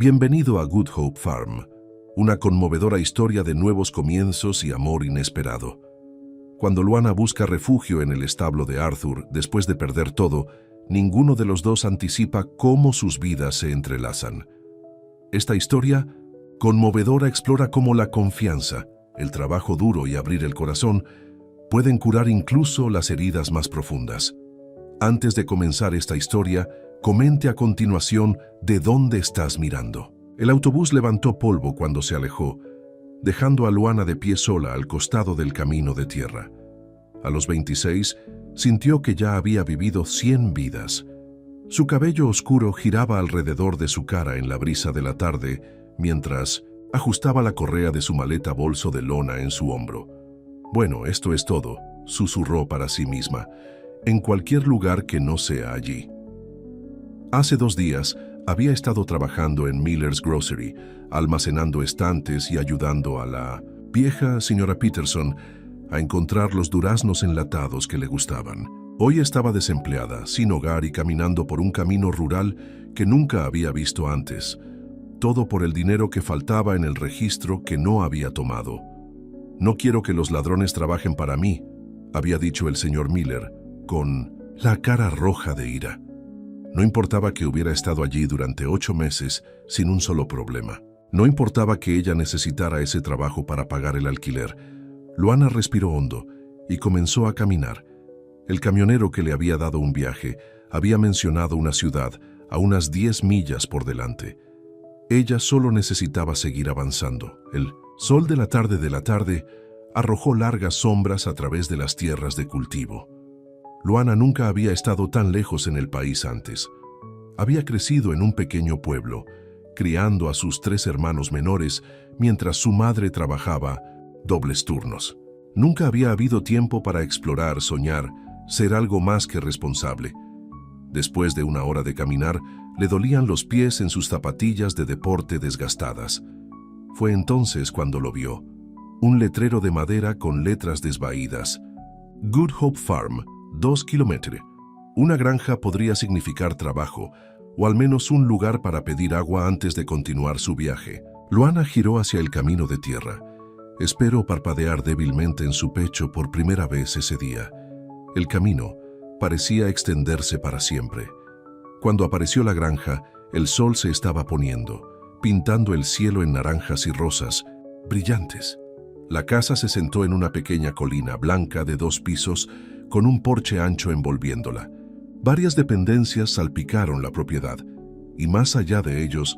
Bienvenido a Good Hope Farm, una conmovedora historia de nuevos comienzos y amor inesperado. Cuando Luana busca refugio en el establo de Arthur después de perder todo, ninguno de los dos anticipa cómo sus vidas se entrelazan. Esta historia conmovedora explora cómo la confianza, el trabajo duro y abrir el corazón pueden curar incluso las heridas más profundas. Antes de comenzar esta historia, comente a continuación de dónde estás mirando. El autobús levantó polvo cuando se alejó, dejando a Luana de pie sola al costado del camino de tierra. A los 26, sintió que ya había vivido 100 vidas. Su cabello oscuro giraba alrededor de su cara en la brisa de la tarde, mientras ajustaba la correa de su maleta bolso de lona en su hombro. «Bueno, esto es todo», susurró para sí misma, «en cualquier lugar que no sea allí». Hace 2 días había estado trabajando en Miller's Grocery, almacenando estantes y ayudando a la vieja señora Peterson a encontrar los duraznos enlatados que le gustaban. Hoy estaba desempleada, sin hogar y caminando por un camino rural que nunca había visto antes. Todo por el dinero que faltaba en el registro que no había tomado. «No quiero que los ladrones trabajen para mí», había dicho el señor Miller, con la cara roja de ira. No importaba que hubiera estado allí durante 8 meses sin un solo problema. No importaba que ella necesitara ese trabajo para pagar el alquiler. Luana respiró hondo y comenzó a caminar. El camionero que le había dado un viaje había mencionado una ciudad a unas 10 millas por delante. Ella solo necesitaba seguir avanzando. El sol de la tarde arrojó largas sombras a través de las tierras de cultivo. Luana nunca había estado tan lejos en el país antes. Había crecido en un pequeño pueblo, criando a sus 3 hermanos menores mientras su madre trabajaba dobles turnos. Nunca había habido tiempo para explorar, soñar, ser algo más que responsable. Después de 1 hora de caminar, le dolían los pies en sus zapatillas de deporte desgastadas. Fue entonces cuando lo vio. Un letrero de madera con letras desvaídas. Good Hope Farm, 2 kilómetros. Una granja podría significar trabajo, o al menos un lugar para pedir agua antes de continuar su viaje. Luana giró hacia el camino de tierra. Esperó parpadear débilmente en su pecho por primera vez ese día. El camino parecía extenderse para siempre. Cuando apareció la granja, el sol se estaba poniendo, pintando el cielo en naranjas y rosas, brillantes. La casa se sentó en una pequeña colina blanca de 2 pisos, con un porche ancho envolviéndola. Varias dependencias salpicaron la propiedad, y más allá de ellos,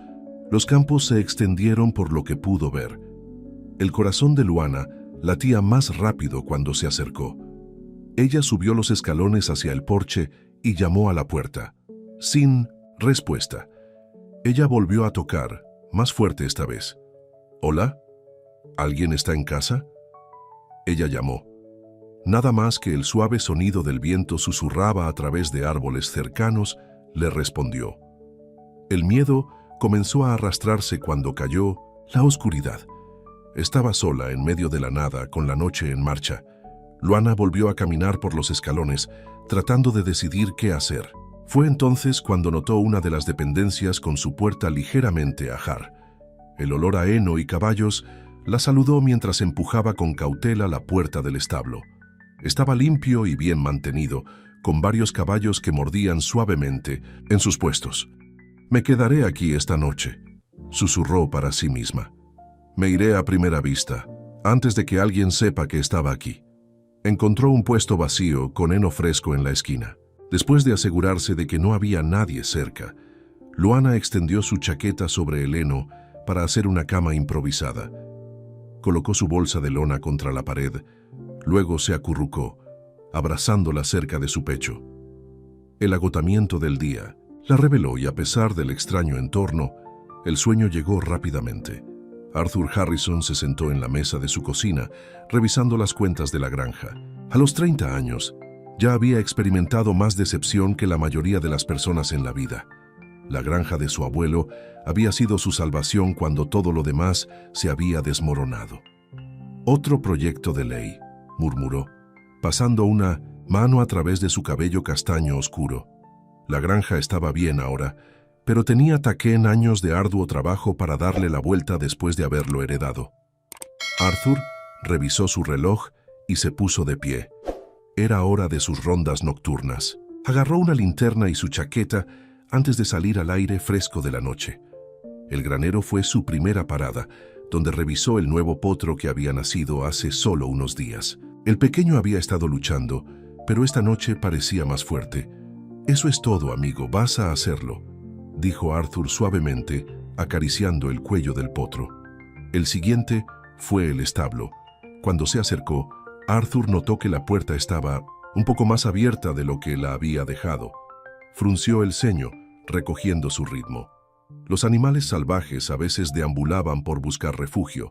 los campos se extendieron por lo que pudo ver. El corazón de Luana latía más rápido cuando se acercó. Ella subió los escalones hacia el porche y llamó a la puerta. Sin respuesta. Ella volvió a tocar, más fuerte esta vez. «¿Hola? ¿Alguien está en casa?» Ella llamó. Nada más que el suave sonido del viento susurraba a través de árboles cercanos, le respondió. El miedo comenzó a arrastrarse cuando cayó la oscuridad. Estaba sola en medio de la nada, con la noche en marcha. Luana volvió a caminar por los escalones, tratando de decidir qué hacer. Fue entonces cuando notó una de las dependencias con su puerta ligeramente ajar. El olor a heno y caballos la saludó mientras empujaba con cautela la puerta del establo. Estaba limpio y bien mantenido, con varios caballos que mordían suavemente en sus puestos. «Me quedaré aquí esta noche», susurró para sí misma. «Me iré a primera vista, antes de que alguien sepa que estaba aquí». Encontró un puesto vacío con heno fresco en la esquina. Después de asegurarse de que no había nadie cerca, Luana extendió su chaqueta sobre el heno para hacer una cama improvisada. Colocó su bolsa de lona contra la pared, luego se acurrucó, abrazándola cerca de su pecho. El agotamiento del día la reveló y a pesar del extraño entorno, el sueño llegó rápidamente. Arthur Harrison se sentó en la mesa de su cocina, revisando las cuentas de la granja. A los 30 años, ya había experimentado más decepción que la mayoría de las personas en la vida. La granja de su abuelo había sido su salvación cuando todo lo demás se había desmoronado. «Otro proyecto de ley», murmuró, pasando una mano a través de su cabello castaño oscuro. La granja estaba bien ahora, pero tenía Taquén años de arduo trabajo para darle la vuelta después de haberlo heredado. Arthur revisó su reloj y se puso de pie. Era hora de sus rondas nocturnas. Agarró una linterna y su chaqueta antes de salir al aire fresco de la noche. El granero fue su primera parada, donde revisó el nuevo potro que había nacido hace solo unos días. El pequeño había estado luchando, pero esta noche parecía más fuerte. «Eso es todo, amigo, vas a hacerlo», dijo Arthur suavemente, acariciando el cuello del potro. El siguiente fue el establo. Cuando se acercó, Arthur notó que la puerta estaba un poco más abierta de lo que la había dejado. Frunció el ceño, recogiendo su ritmo. Los animales salvajes a veces deambulaban por buscar refugio.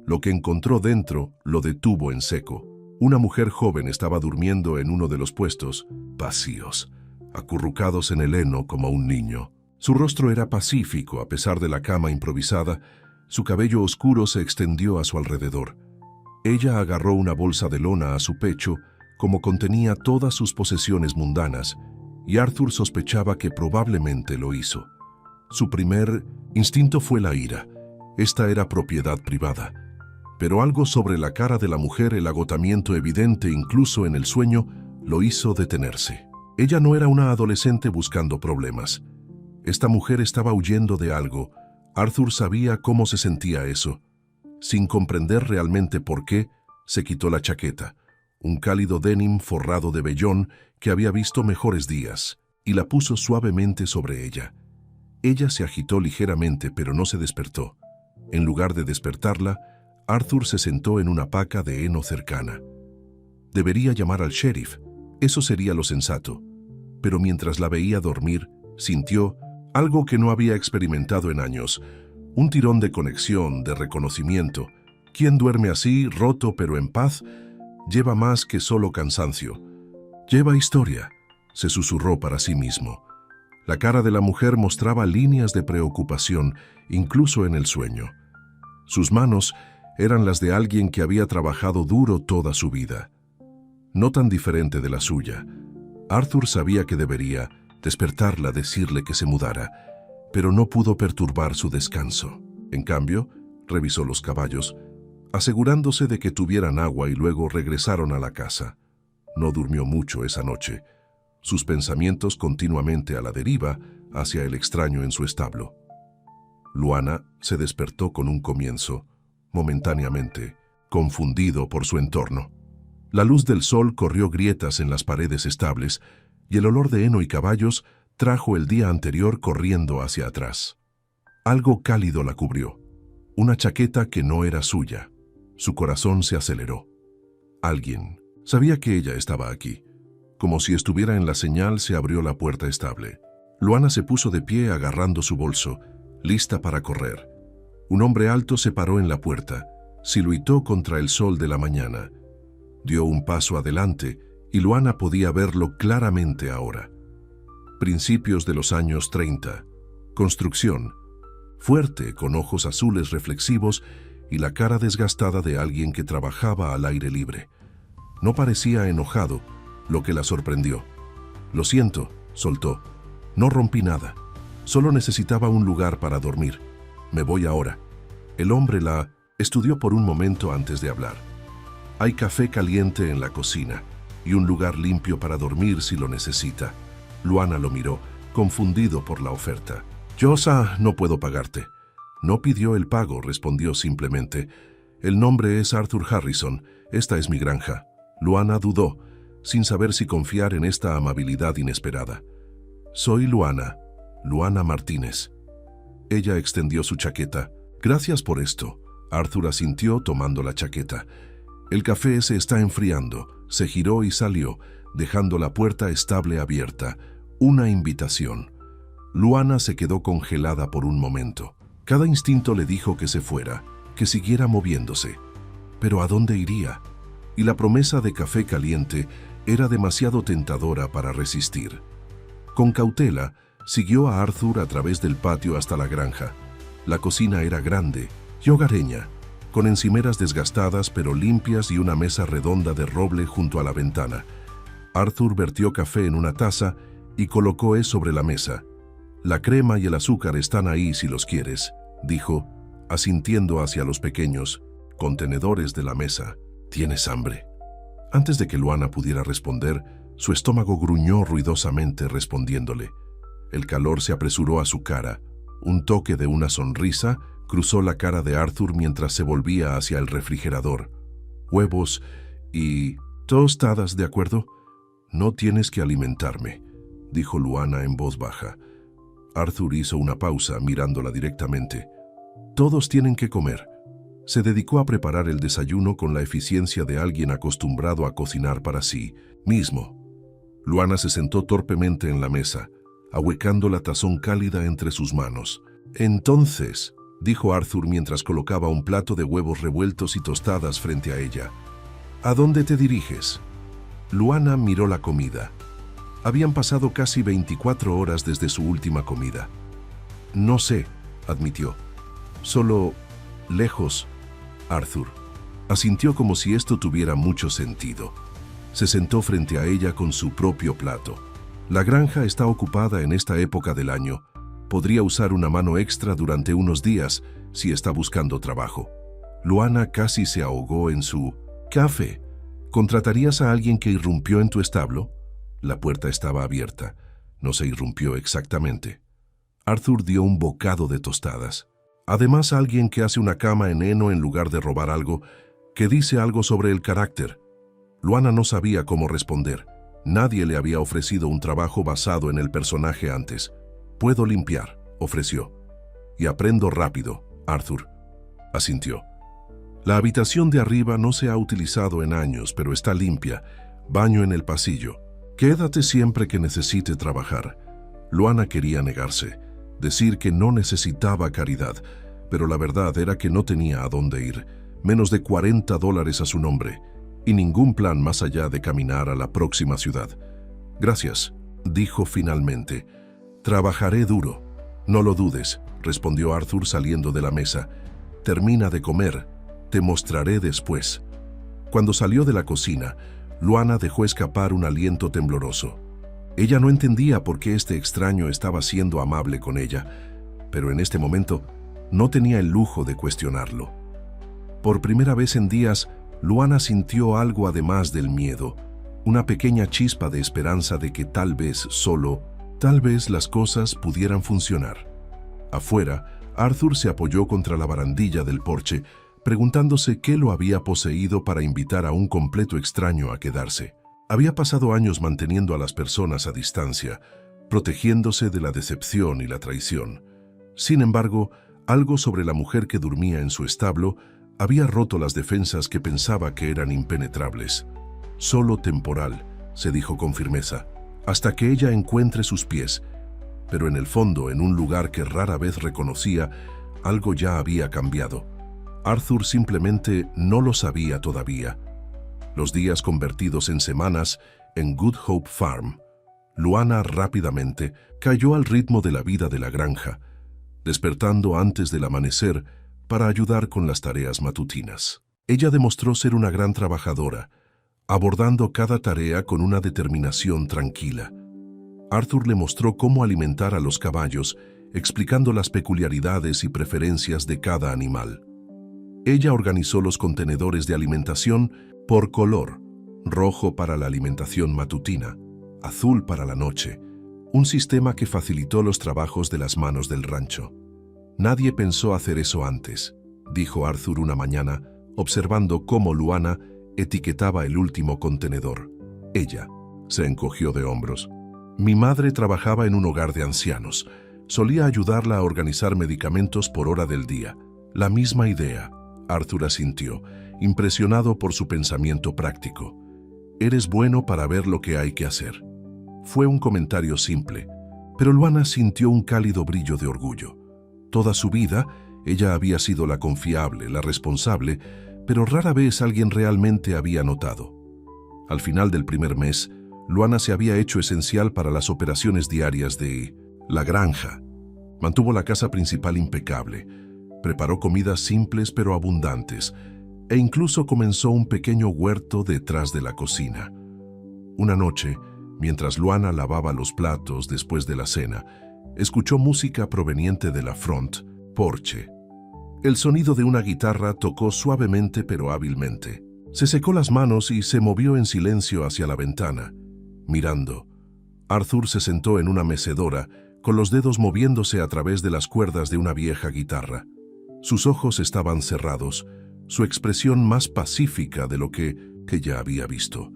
Lo que encontró dentro lo detuvo en seco. Una mujer joven estaba durmiendo en uno de los puestos, vacíos, acurrucados en el heno como un niño. Su rostro era pacífico a pesar de la cama improvisada. Su cabello oscuro se extendió a su alrededor. Ella agarró una bolsa de lona a su pecho, como contenía todas sus posesiones mundanas, y Arthur sospechaba que probablemente lo hizo. Su primer instinto fue la ira. Esta era propiedad privada. Pero algo sobre la cara de la mujer, el agotamiento evidente incluso en el sueño, lo hizo detenerse. Ella no era una adolescente buscando problemas. Esta mujer estaba huyendo de algo. Arthur sabía cómo se sentía eso. Sin comprender realmente por qué, se quitó la chaqueta, un cálido denim forrado de vellón que había visto mejores días, y la puso suavemente sobre ella. Ella se agitó ligeramente, pero no se despertó. En lugar de despertarla, Arthur se sentó en una paca de heno cercana. Debería llamar al sheriff, eso sería lo sensato. Pero mientras la veía dormir, sintió algo que no había experimentado en años, un tirón de conexión, de reconocimiento. Quien duerme así, roto pero en paz, lleva más que solo cansancio. Lleva historia, se susurró para sí mismo. La cara de la mujer mostraba líneas de preocupación, incluso en el sueño. Sus manos eran las de alguien que había trabajado duro toda su vida. No tan diferente de la suya. Arthur sabía que debería despertarla, decirle que se mudara, pero no pudo perturbar su descanso. En cambio, revisó los caballos, asegurándose de que tuvieran agua y luego regresaron a la casa. No durmió mucho esa noche, sus pensamientos continuamente a la deriva hacia el extraño en su establo. Luana se despertó con un comienzo, momentáneamente, confundido por su entorno. La luz del sol corrió grietas en las paredes estables y el olor de heno y caballos trajo el día anterior corriendo hacia atrás. Algo cálido la cubrió, una chaqueta que no era suya. Su corazón se aceleró. Alguien sabía que ella estaba aquí. Como si estuviera en la señal, se abrió la puerta estable. Luana se puso de pie agarrando su bolso, lista para correr. Un hombre alto se paró en la puerta, siluitó contra el sol de la mañana. Dio un paso adelante y Luana podía verlo claramente ahora. Principios de los años 30. Construcción. Fuerte, con ojos azules reflexivos y la cara desgastada de alguien que trabajaba al aire libre. No parecía enojado, lo que la sorprendió. «Lo siento», soltó. «No rompí nada. Solo necesitaba un lugar para dormir. Me voy ahora». El hombre la estudió por un momento antes de hablar. «Hay café caliente en la cocina y un lugar limpio para dormir si lo necesita». Luana lo miró, confundido por la oferta. «Yo no puedo pagarte». «No pidió el pago», respondió simplemente. «El nombre es Arthur Harrison. Esta es mi granja». Luana dudó, sin saber si confiar en esta amabilidad inesperada. «Soy Luana Martínez». Ella extendió su chaqueta. «Gracias por esto». Arthur asintió tomando la chaqueta. «El café se está enfriando». Se giró y salió, dejando la puerta estable abierta. Una invitación. Luana se quedó congelada por un momento. Cada instinto le dijo que se fuera, que siguiera moviéndose. ¿Pero a dónde iría? Y la promesa de café caliente era demasiado tentadora para resistir. Con cautela, siguió a Arthur a través del patio hasta la granja. La cocina era grande y hogareña, con encimeras desgastadas pero limpias y una mesa redonda de roble junto a la ventana. Arthur vertió café en una taza y colocó sobre la mesa. La crema y el azúcar están ahí si los quieres, dijo, asintiendo hacia los pequeños contenedores de la mesa. ¿Tienes hambre? Antes de que Luana pudiera responder, su estómago gruñó ruidosamente respondiéndole. El calor se apresuró a su cara. Un toque de una sonrisa cruzó la cara de Arthur mientras se volvía hacia el refrigerador. Huevos y tostadas, ¿de acuerdo? No tienes que alimentarme, dijo Luana en voz baja. Arthur hizo una pausa mirándola directamente. Todos tienen que comer. Se dedicó a preparar el desayuno con la eficiencia de alguien acostumbrado a cocinar para sí mismo. Luana se sentó torpemente en la mesa, ahuecando la tazón cálida entre sus manos. Entonces, dijo Arthur mientras colocaba un plato de huevos revueltos y tostadas frente a ella, ¿a dónde te diriges? Luana miró la comida. Habían pasado casi 24 horas desde su última comida. No sé, admitió. Solo lejos. Arthur asintió como si esto tuviera mucho sentido. Se sentó frente a ella con su propio plato. La granja está ocupada en esta época del año. Podría usar una mano extra durante unos días si está buscando trabajo. Luana casi se ahogó en su café. ¿Contratarías a alguien que irrumpió en tu establo? La puerta estaba abierta. No se irrumpió exactamente. Arthur dio un bocado de tostadas. Además, alguien que hace una cama en heno en lugar de robar algo, que dice algo sobre el carácter. Luana no sabía cómo responder. Nadie le había ofrecido un trabajo basado en el personaje antes. Puedo limpiar, ofreció. Y aprendo rápido, Arthur. Asintió. La habitación de arriba no se ha utilizado en años, pero está limpia. Baño en el pasillo. Quédate siempre que necesite trabajar. Luana quería negarse, decir que no necesitaba caridad, pero la verdad era que no tenía a dónde ir. Menos de $40 a su nombre, y ningún plan más allá de caminar a la próxima ciudad. Gracias, dijo finalmente. Trabajaré duro. No lo dudes, respondió Arthur saliendo de la mesa. Termina de comer. Te mostraré después. Cuando salió de la cocina, Luana dejó escapar un aliento tembloroso. Ella no entendía por qué este extraño estaba siendo amable con ella, pero en este momento no tenía el lujo de cuestionarlo. Por primera vez en días, Luana sintió algo además del miedo, una pequeña chispa de esperanza de que tal vez las cosas pudieran funcionar. Afuera, Arthur se apoyó contra la barandilla del porche, preguntándose qué lo había poseído para invitar a un completo extraño a quedarse. Había pasado años manteniendo a las personas a distancia, protegiéndose de la decepción y la traición. Sin embargo, algo sobre la mujer que dormía en su establo había roto las defensas que pensaba que eran impenetrables. Solo temporal, se dijo con firmeza, hasta que ella encuentre sus pies. Pero en el fondo, en un lugar que rara vez reconocía, algo ya había cambiado. Arthur simplemente no lo sabía todavía. Los días convertidos en semanas en Good Hope Farm. Luana rápidamente cayó al ritmo de la vida de la granja, despertando antes del amanecer para ayudar con las tareas matutinas. Ella demostró ser una gran trabajadora, abordando cada tarea con una determinación tranquila. Arthur le mostró cómo alimentar a los caballos, explicando las peculiaridades y preferencias de cada animal. Ella organizó los contenedores de alimentación por color: rojo para la alimentación matutina, azul para la noche, un sistema que facilitó los trabajos de las manos del rancho. Nadie pensó hacer eso antes, dijo Arthur una mañana, observando cómo Luana etiquetaba el último contenedor. Ella se encogió de hombros. Mi madre trabajaba en un hogar de ancianos. Solía ayudarla a organizar medicamentos por hora del día. La misma idea. Arthur asintió, impresionado por su pensamiento práctico. Eres bueno para ver lo que hay que hacer. Fue un comentario simple, pero Luana sintió un cálido brillo de orgullo. Toda su vida, ella había sido la confiable, la responsable, pero rara vez alguien realmente había notado. Al final del primer mes, Luana se había hecho esencial para las operaciones diarias de la granja. Mantuvo la casa principal impecable, preparó comidas simples pero abundantes, e incluso comenzó un pequeño huerto detrás de la cocina. Una noche, mientras Luana lavaba los platos después de la cena, Escuchó música proveniente de la front porche. El sonido de una guitarra tocó suavemente pero hábilmente. Se secó las manos y se movió en silencio hacia la ventana, mirando. Arthur se sentó en una mecedora, con los dedos moviéndose a través de las cuerdas de una vieja guitarra. Sus ojos estaban cerrados, su expresión más pacífica de lo que ya había visto.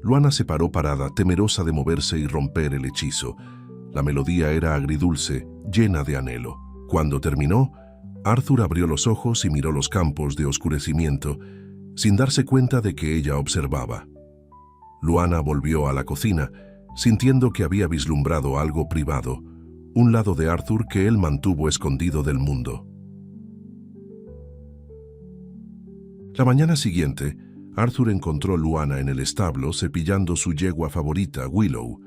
Luana se paró parada, temerosa de moverse y romper el hechizo. La melodía era agridulce, llena de anhelo. Cuando terminó, Arthur abrió los ojos y miró los campos de oscurecimiento, sin darse cuenta de que ella observaba. Luana volvió a la cocina, sintiendo que había vislumbrado algo privado, un lado de Arthur que él mantuvo escondido del mundo. La mañana siguiente, Arthur encontró a Luana en el establo cepillando su yegua favorita, Willow.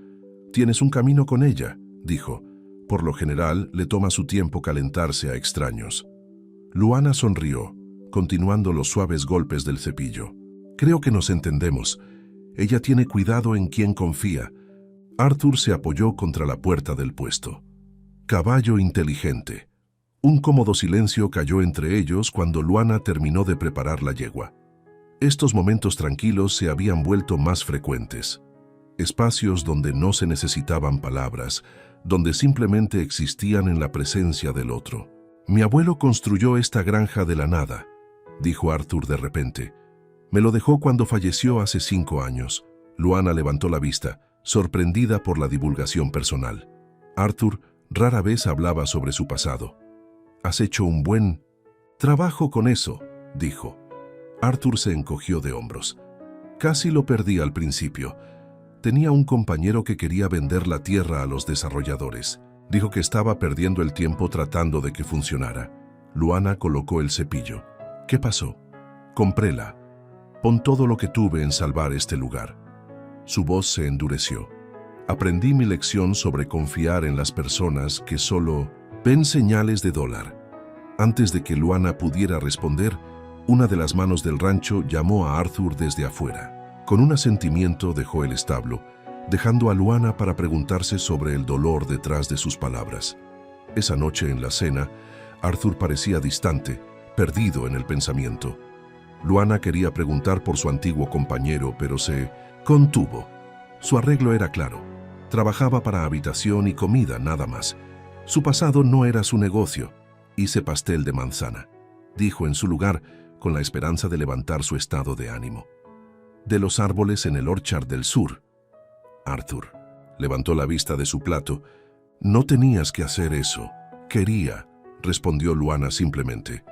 «Tienes un camino con ella», dijo. Por lo general, le toma su tiempo calentarse a extraños. Luana sonrió, continuando los suaves golpes del cepillo. «Creo que nos entendemos. Ella tiene cuidado en quien confía». Arthur se apoyó contra la puerta del puesto. «Caballo inteligente». Un cómodo silencio cayó entre ellos cuando Luana terminó de preparar la yegua. Estos momentos tranquilos se habían vuelto más frecuentes. Espacios donde no se necesitaban palabras, donde simplemente existían en la presencia del otro. «Mi abuelo construyó esta granja de la nada», dijo Arthur de repente. «Me lo dejó cuando falleció hace 5 años». Luana levantó la vista, sorprendida por la divulgación personal. Arthur rara vez hablaba sobre su pasado. «Has hecho un buen trabajo con eso», dijo. Arthur se encogió de hombros. «Casi lo perdí al principio. Tenía un compañero que quería vender la tierra a los desarrolladores. Dijo que estaba perdiendo el tiempo tratando de que funcionara». Luana colocó el cepillo. «¿Qué pasó?» «Compréla. Pon todo lo que tuve en salvar este lugar». Su voz se endureció. «Aprendí mi lección sobre confiar en las personas que solo ven señales de dólar». Antes de que Luana pudiera responder, una de las manos del rancho llamó a Arthur desde afuera. Con un asentimiento dejó el establo, dejando a Luana para preguntarse sobre el dolor detrás de sus palabras. Esa noche en la cena, Arthur parecía distante, perdido en el pensamiento. Luana quería preguntar por su antiguo compañero, pero se contuvo. Su arreglo era claro. Trabajaba para habitación y comida, nada más. Su pasado no era su negocio. «Hice pastel de manzana», dijo en su lugar, con la esperanza de levantar su estado de ánimo. «De los árboles en el orchard del sur». Arthur levantó la vista de su plato. «No tenías que hacer eso. Quería», respondió Luana simplemente.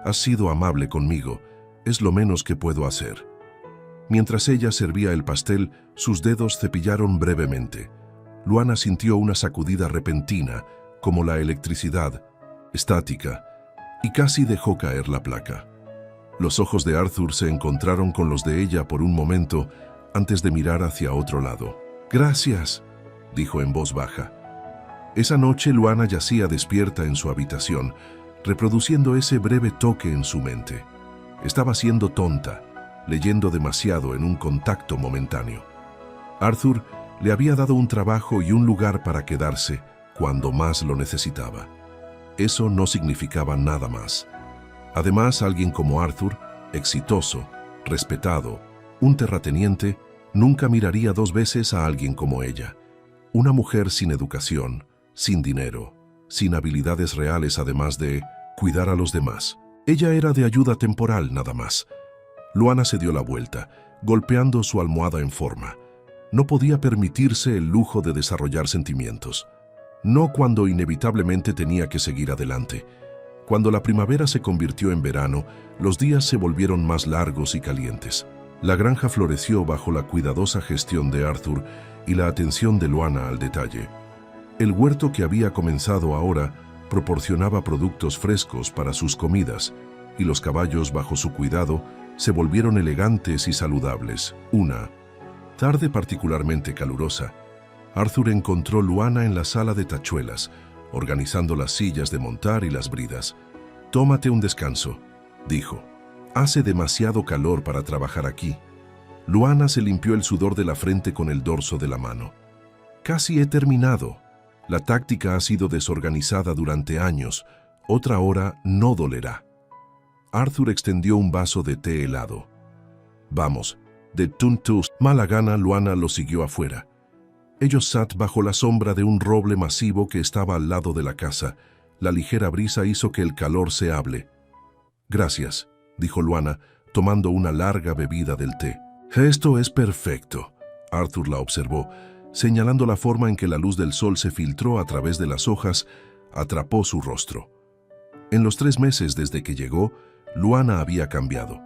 «Has sido amable conmigo. Es lo menos que puedo hacer». Mientras ella servía el pastel, sus dedos cepillaron brevemente. Luana sintió una sacudida repentina, como la electricidad, estática, y casi dejó caer la placa. Los ojos de Arthur se encontraron con los de ella por un momento antes de mirar hacia otro lado. «Gracias», dijo en voz baja. Esa noche Luana yacía despierta en su habitación, reproduciendo ese breve toque en su mente. Estaba siendo tonta, leyendo demasiado en un contacto momentáneo. Arthur le había dado un trabajo y un lugar para quedarse cuando más lo necesitaba. Eso no significaba nada más. Además, alguien como Arthur, exitoso, respetado, un terrateniente, nunca miraría 2 veces a alguien como ella. Una mujer sin educación, sin dinero, sin habilidades reales además de cuidar a los demás. Ella era de ayuda temporal nada más. Luana se dio la vuelta, golpeando su almohada en forma. No podía permitirse el lujo de desarrollar sentimientos. No cuando inevitablemente tenía que seguir adelante. Cuando la primavera se convirtió en verano, los días se volvieron más largos y calientes. La granja floreció bajo la cuidadosa gestión de Arthur y la atención de Luana al detalle. El huerto que había comenzado ahora proporcionaba productos frescos para sus comidas, y los caballos bajo su cuidado se volvieron elegantes y saludables. Una tarde particularmente calurosa, Arthur encontró a Luana en la sala de tachuelas, organizando las sillas de montar y las bridas. «Tómate un descanso», dijo. «Hace demasiado calor para trabajar aquí». Luana se limpió el sudor de la frente con el dorso de la mano. «Casi he terminado». La táctica ha sido desorganizada durante años. Otra hora no dolerá. Arthur extendió un vaso de té helado. Vamos, de Tuntus. Mala gana, Luana lo siguió afuera. Ellos sat bajo la sombra de un roble masivo que estaba al lado de la casa. La ligera brisa hizo que el calor se hable. Gracias, dijo Luana, tomando una larga bebida del té. Esto es perfecto. Arthur la observó, señalando la forma en que la luz del sol se filtró a través de las hojas, atrapó su rostro. En los 3 meses desde que llegó, Luana había cambiado.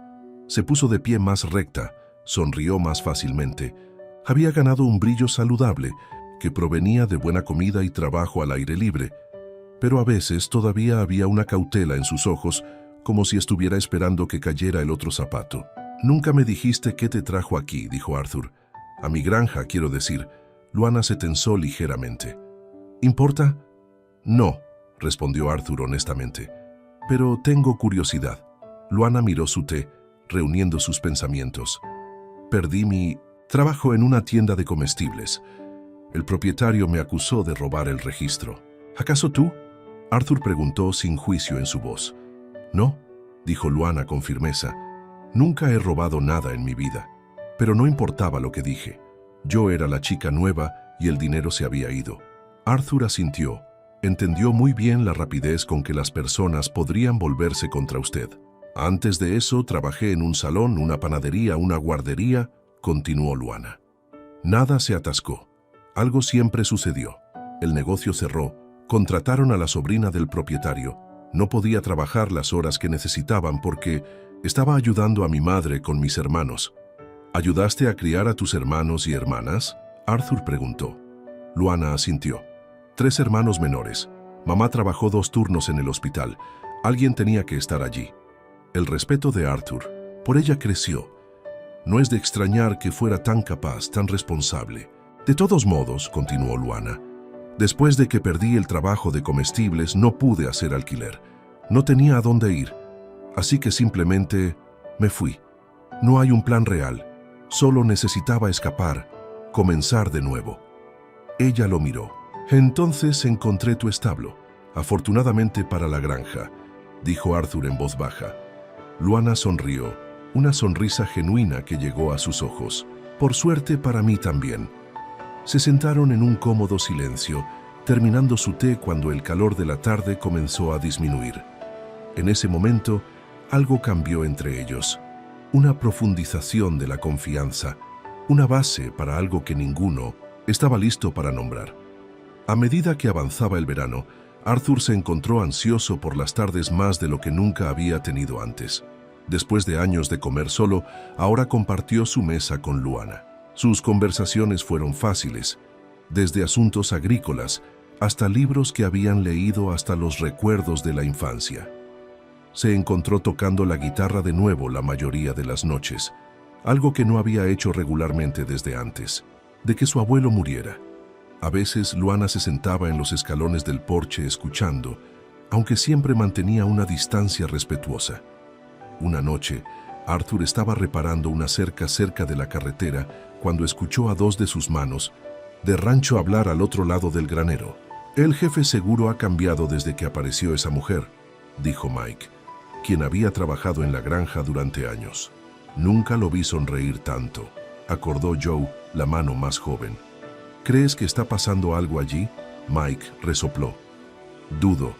Se puso de pie más recta, sonrió más fácilmente. Había ganado un brillo saludable que provenía de buena comida y trabajo al aire libre, pero a veces todavía había una cautela en sus ojos, como si estuviera esperando que cayera el otro zapato. «Nunca me dijiste qué te trajo aquí», dijo Arthur. «A mi granja, quiero decir». Luana se tensó ligeramente. «¿Importa?» «No», respondió Arthur honestamente. «Pero tengo curiosidad». Luana miró su té, reuniendo sus pensamientos. «Perdí mi trabajo en una tienda de comestibles. El propietario me acusó de robar el registro». «¿Acaso tú?», Arthur preguntó sin juicio en su voz. «No», dijo Luana con firmeza. «Nunca he robado nada en mi vida». Pero no importaba lo que dije. Yo era la chica nueva y el dinero se había ido. Arthur asintió. Entendió muy bien la rapidez con que las personas podrían volverse contra usted. «Antes de eso, trabajé en un salón, una panadería, una guardería», continuó Luana. Nada se atascó. Algo siempre sucedió. El negocio cerró. Contrataron a la sobrina del propietario. No podía trabajar las horas que necesitaban porque estaba ayudando a mi madre con mis hermanos. «¿Ayudaste a criar a tus hermanos y hermanas?», Arthur preguntó. Luana asintió. 3 hermanos menores. Mamá trabajó 2 turnos en el hospital. Alguien tenía que estar allí. El respeto de Arthur. Por ella creció. No es de extrañar que fuera tan capaz, tan responsable. «De todos modos», continuó Luana, «después de que perdí el trabajo de comestibles no pude hacer alquiler. No tenía a dónde ir. Así que simplemente me fui. No hay un plan real. Solo necesitaba escapar, comenzar de nuevo». Ella lo miró. «Entonces encontré tu establo. Afortunadamente para la granja», dijo Arthur en voz baja. Luana sonrió, una sonrisa genuina que llegó a sus ojos. «Por suerte para mí también». Se sentaron en un cómodo silencio, terminando su té cuando el calor de la tarde comenzó a disminuir. En ese momento, algo cambió entre ellos. Una profundización de la confianza, una base para algo que ninguno estaba listo para nombrar. A medida que avanzaba el verano, Arthur se encontró ansioso por las tardes más de lo que nunca había tenido antes. Después de años de comer solo, ahora compartió su mesa con Luana. Sus conversaciones fueron fáciles, desde asuntos agrícolas hasta libros que habían leído hasta los recuerdos de la infancia. Se encontró tocando la guitarra de nuevo la mayoría de las noches, algo que no había hecho regularmente desde antes, de que su abuelo muriera. A veces Luana se sentaba en los escalones del porche escuchando, aunque siempre mantenía una distancia respetuosa. Una noche, Arthur estaba reparando una cerca cerca de la carretera cuando escuchó a 2 de sus manos de rancho hablar al otro lado del granero. «El jefe seguro ha cambiado desde que apareció esa mujer», dijo Mike, quien había trabajado en la granja durante años. «Nunca lo vi sonreír tanto», acordó Joe, la mano más joven. «¿Crees que está pasando algo allí?», Mike resopló. «Dudo.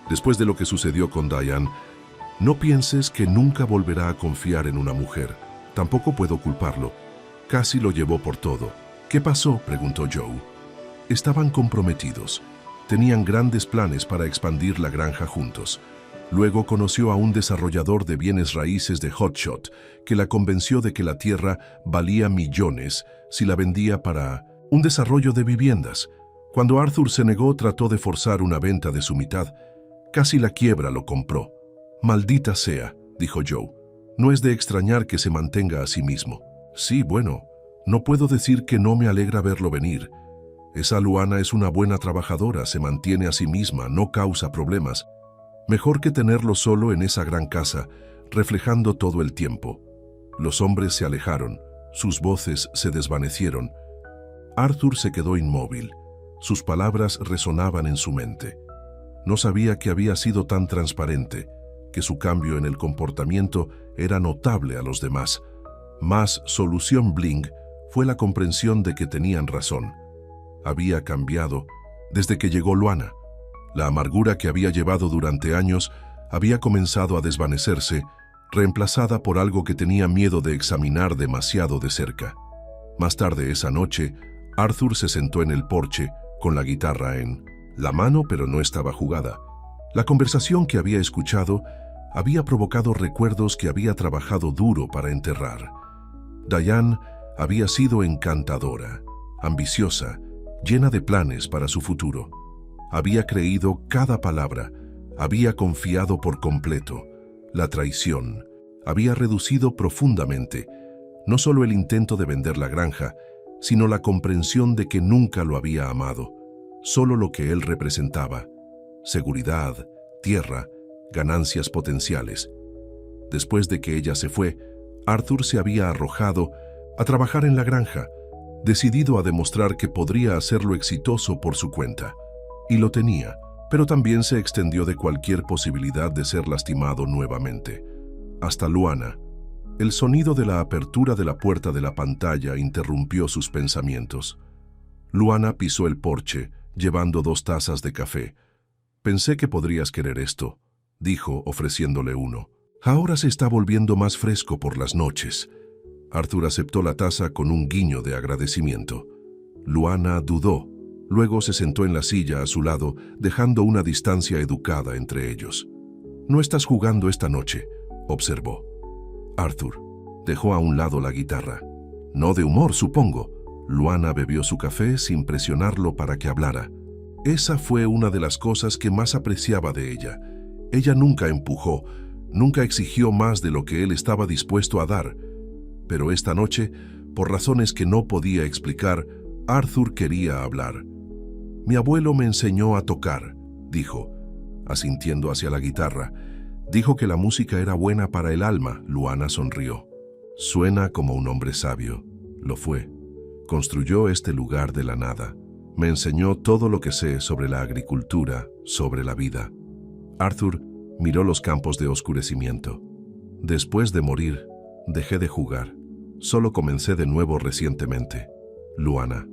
Después de lo que sucedió con Diane, no pienses que nunca volverá a confiar en una mujer. Tampoco puedo culparlo. Casi lo llevó por todo». «¿Qué pasó?», preguntó Joe. Estaban comprometidos. Tenían grandes planes para expandir la granja juntos. Luego conoció a un desarrollador de bienes raíces de Hotshot que la convenció de que la tierra valía millones si la vendía para un desarrollo de viviendas. Cuando Arthur se negó, trató de forzar una venta de su mitad. Casi la quiebra lo compró. «Maldita sea», dijo Joe. «No es de extrañar que se mantenga a sí mismo». «Sí, bueno, no puedo decir que no me alegra verlo venir. Esa Luana es una buena trabajadora, se mantiene a sí misma, no causa problemas. Mejor que tenerlo solo en esa gran casa, reflejando todo el tiempo». Los hombres se alejaron, sus voces se desvanecieron. Arthur se quedó inmóvil. Sus palabras resonaban en su mente. No sabía que había sido tan transparente, que su cambio en el comportamiento era notable a los demás. Más solución Bling fue la comprensión de que tenían razón. Había cambiado desde que llegó Luana. La amargura que había llevado durante años había comenzado a desvanecerse, reemplazada por algo que tenía miedo de examinar demasiado de cerca. Más tarde esa noche, Arthur se sentó en el porche con la guitarra en la mano, pero no estaba jugada. La conversación que había escuchado había provocado recuerdos que había trabajado duro para enterrar. Diane había sido encantadora, ambiciosa, llena de planes para su futuro. Había creído cada palabra, había confiado por completo. La traición había reducido profundamente no solo el intento de vender la granja, sino la comprensión de que nunca lo había amado, solo lo que él representaba: seguridad, tierra, ganancias potenciales. Después de que ella se fue, Arthur se había arrojado a trabajar en la granja, decidido a demostrar que podría hacerlo exitoso por su cuenta. Y lo tenía, pero también se extendió de cualquier posibilidad de ser lastimado nuevamente. Hasta Luana. El sonido de la apertura de la puerta de la pantalla interrumpió sus pensamientos. Luana pisó el porche, llevando 2 tazas de café. «Pensé que podrías querer esto», dijo, ofreciéndole uno. «Ahora se está volviendo más fresco por las noches». Arthur aceptó la taza con un guiño de agradecimiento. Luana dudó. Luego se sentó en la silla a su lado, dejando una distancia educada entre ellos. «No estás jugando esta noche», observó. Arthur dejó a un lado la guitarra. «No de humor, supongo». Luana bebió su café sin presionarlo para que hablara. Esa fue una de las cosas que más apreciaba de ella. Ella nunca empujó, nunca exigió más de lo que él estaba dispuesto a dar. Pero esta noche, por razones que no podía explicar, Arthur quería hablar. «Mi abuelo me enseñó a tocar», dijo, asintiendo hacia la guitarra. «Dijo que la música era buena para el alma». Luana sonrió. «Suena como un hombre sabio». Lo fue. Construyó este lugar de la nada. Me enseñó todo lo que sé sobre la agricultura, sobre la vida. Arthur miró los campos de oscurecimiento. «Después de morir, dejé de jugar. Solo comencé de nuevo recientemente». Luana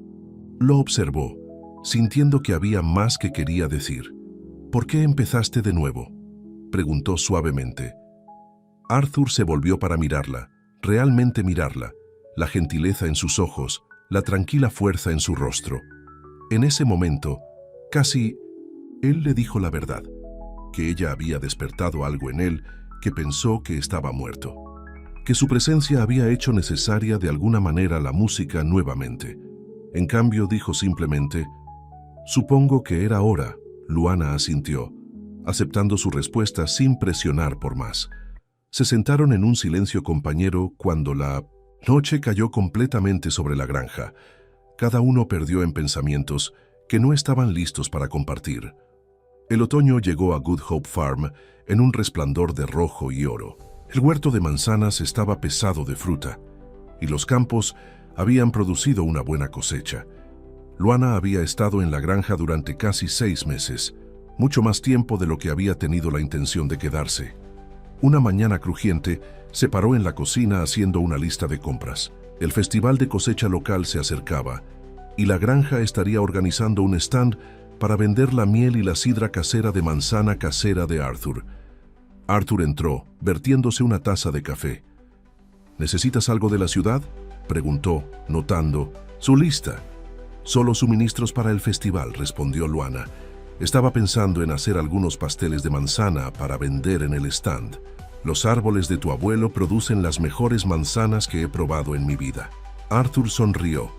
lo observó, sintiendo que había más que quería decir. «¿Por qué empezaste de nuevo?», preguntó suavemente. Arthur se volvió para mirarla, realmente mirarla, la gentileza en sus ojos, la tranquila fuerza en su rostro. En ese momento, casi, él le dijo la verdad, que ella había despertado algo en él que pensó que estaba muerto, que su presencia había hecho necesaria de alguna manera la música nuevamente. En cambio, dijo simplemente: «Supongo que era hora». Luana asintió, aceptando su respuesta sin presionar por más. Se sentaron en un silencio compañero cuando la noche cayó completamente sobre la granja. Cada uno perdió en pensamientos que no estaban listos para compartir. El otoño llegó a Good Hope Farm en un resplandor de rojo y oro. El huerto de manzanas estaba pesado de fruta, y los campos habían producido una buena cosecha. Luana había estado en la granja durante casi 6 meses, mucho más tiempo de lo que había tenido la intención de quedarse. Una mañana crujiente, se paró en la cocina haciendo una lista de compras. El festival de cosecha local se acercaba, y la granja estaría organizando un stand para vender la miel y la sidra casera de manzana casera de Arthur. Arthur entró, vertiéndose una taza de café. «¿Necesitas algo de la ciudad?», preguntó, notando su lista. «Solo suministros para el festival», respondió Luana. «Estaba pensando en hacer algunos pasteles de manzana para vender en el stand. Los árboles de tu abuelo producen las mejores manzanas que he probado en mi vida». Arthur sonrió,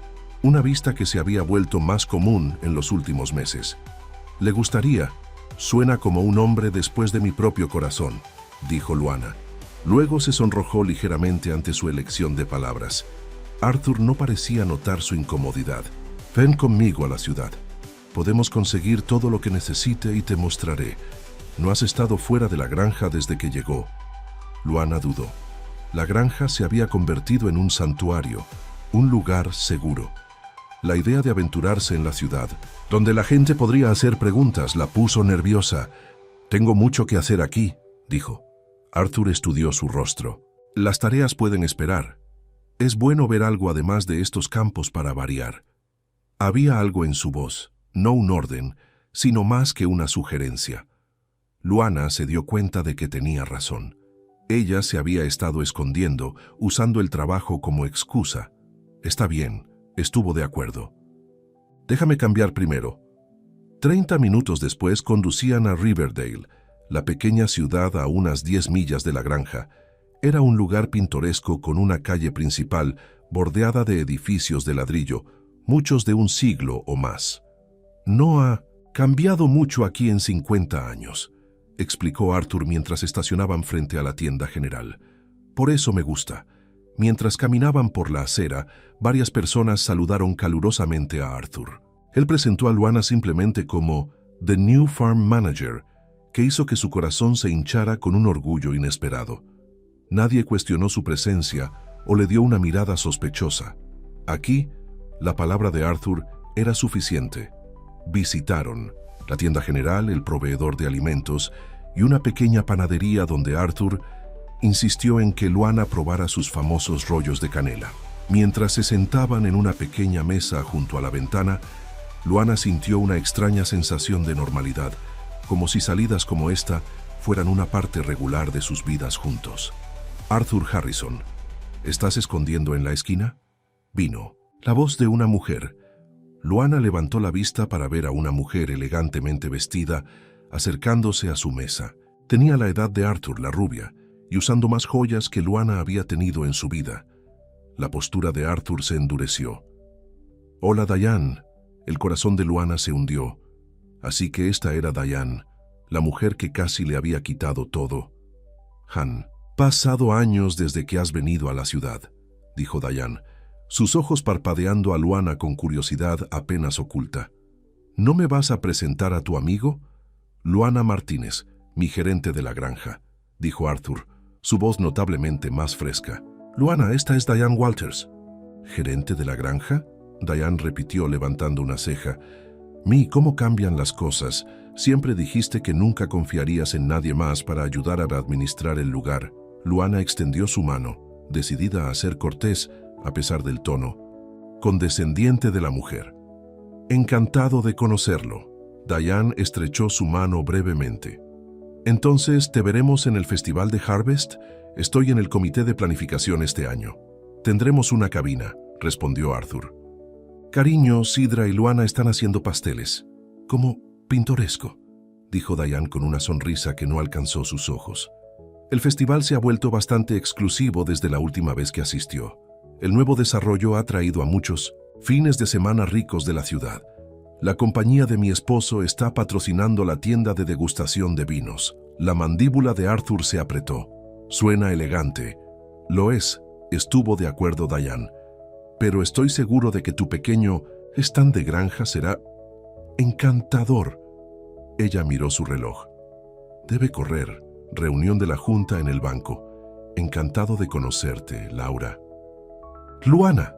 una vista que se había vuelto más común en los últimos meses. «Le gustaría. Suena como un hombre después de mi propio corazón», dijo Luana. Luego se sonrojó ligeramente ante su elección de palabras. Arthur no parecía notar su incomodidad. «Ven conmigo a la ciudad. Podemos conseguir todo lo que necesite y te mostraré. No has estado fuera de la granja desde que llegó». Luana dudó. La granja se había convertido en un santuario, un lugar seguro. La idea de aventurarse en la ciudad, donde la gente podría hacer preguntas, la puso nerviosa. «Tengo mucho que hacer aquí», dijo. Arthur estudió su rostro. «Las tareas pueden esperar. Es bueno ver algo además de estos campos para variar». Había algo en su voz, no un orden, sino más que una sugerencia. Luana se dio cuenta de que tenía razón. Ella se había estado escondiendo, usando el trabajo como excusa. «Está bien», estuvo de acuerdo. «Déjame cambiar primero». 30 minutos después conducían a Riverdale, la pequeña ciudad a unas 10 millas de la granja. Era un lugar pintoresco con una calle principal bordeada de edificios de ladrillo, muchos de un siglo o más. «No ha cambiado mucho aquí en 50 años», explicó Arthur mientras estacionaban frente a la tienda general. «Por eso me gusta». Mientras caminaban por la acera, varias personas saludaron calurosamente a Arthur. Él presentó a Luana simplemente como The New Farm Manager, que hizo que su corazón se hinchara con un orgullo inesperado. Nadie cuestionó su presencia o le dio una mirada sospechosa. Aquí, la palabra de Arthur era suficiente. Visitaron la tienda general, el proveedor de alimentos y una pequeña panadería donde Arthur insistió en que Luana probara sus famosos rollos de canela. Mientras se sentaban en una pequeña mesa junto a la ventana, Luana sintió una extraña sensación de normalidad, como si salidas como esta fueran una parte regular de sus vidas juntos. «Arthur Harrison, ¿estás escondiendo en la esquina?» Vino la voz de una mujer. Luana levantó la vista para ver a una mujer elegantemente vestida acercándose a su mesa. Tenía la edad de Arthur, la rubia, y usando más joyas que Luana había tenido en su vida. La postura de Arthur se endureció. «Hola, Diane». El corazón de Luana se hundió. Así que esta era Diane, la mujer que casi le había quitado todo. «Han pasado años desde que has venido a la ciudad», dijo Diane, sus ojos parpadeando a Luana con curiosidad apenas oculta. «¿No me vas a presentar a tu amigo?» «Luana Martínez, mi gerente de la granja», dijo Arthur, su voz notablemente más fresca. «Luana, esta es Diane Walters». «¿Gerente de la granja?», Diane repitió levantando una ceja. «¿Cómo cambian las cosas? Siempre dijiste que nunca confiarías en nadie más para ayudar a administrar el lugar». Luana extendió su mano, decidida a ser cortés, a pesar del tono condescendiente de la mujer. «Encantado de conocerlo». Diane estrechó su mano brevemente. «Entonces, ¿te veremos en el Festival de Harvest? Estoy en el comité de planificación este año». «Tendremos una cabina», respondió Arthur. «Cariño, Sidra y Luana están haciendo pasteles». «Como pintoresco», dijo Diane con una sonrisa que no alcanzó sus ojos. «El festival se ha vuelto bastante exclusivo desde la última vez que asistió. El nuevo desarrollo ha traído a muchos fines de semana ricos de la ciudad. La compañía de mi esposo está patrocinando la tienda de degustación de vinos». La mandíbula de Arthur se apretó. «Suena elegante». «Lo es», estuvo de acuerdo Diane. «Pero estoy seguro de que tu pequeño stand de granja será encantador». Ella miró su reloj. «Debe correr. Reunión de la junta en el banco. Encantado de conocerte, Laura». «Luana»,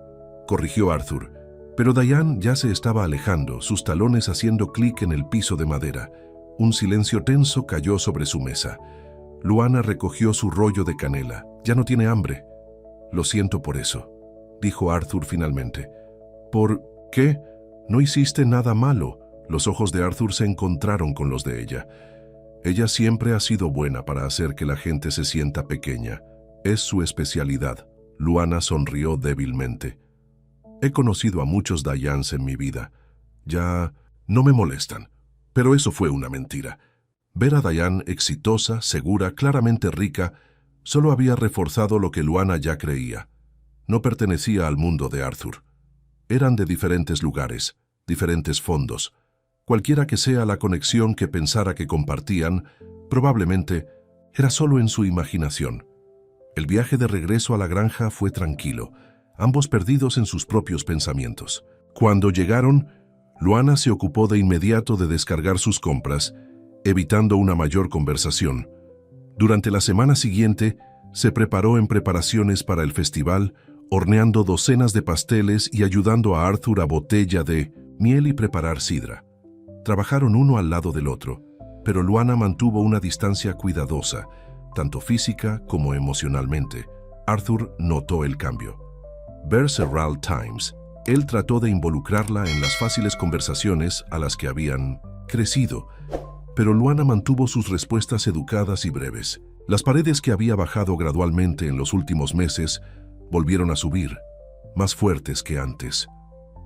corrigió Arthur, pero Diane ya se estaba alejando, sus talones haciendo clic en el piso de madera. Un silencio tenso cayó sobre su mesa. Luana recogió su rollo de canela. «Ya no tiene hambre». «Lo siento por eso», dijo Arthur finalmente. «¿Por qué? No hiciste nada malo». Los ojos de Arthur se encontraron con los de ella. «Ella siempre ha sido buena para hacer que la gente se sienta pequeña. Es su especialidad». Luana sonrió débilmente. «He conocido a muchos Dianes en mi vida. Ya no me molestan». Pero eso fue una mentira. Ver a Diane exitosa, segura, claramente rica, solo había reforzado lo que Luana ya creía. No pertenecía al mundo de Arthur. Eran de diferentes lugares, diferentes fondos. Cualquiera que sea la conexión que pensara que compartían, probablemente era solo en su imaginación. El viaje de regreso a la granja fue tranquilo, ambos perdidos en sus propios pensamientos. Cuando llegaron, Luana se ocupó de inmediato de descargar sus compras, evitando una mayor conversación. Durante la semana siguiente, se preparó en preparaciones para el festival, horneando docenas de pasteles y ayudando a Arthur a botella de miel y preparar sidra. Trabajaron uno al lado del otro, pero Luana mantuvo una distancia cuidadosa, tanto física como emocionalmente. Arthur notó el cambio. Verse Herald Times. Él trató de involucrarla en las fáciles conversaciones a las que habían crecido, pero Luana mantuvo sus respuestas educadas y breves. Las paredes que había bajado gradualmente en los últimos meses volvieron a subir, más fuertes que antes.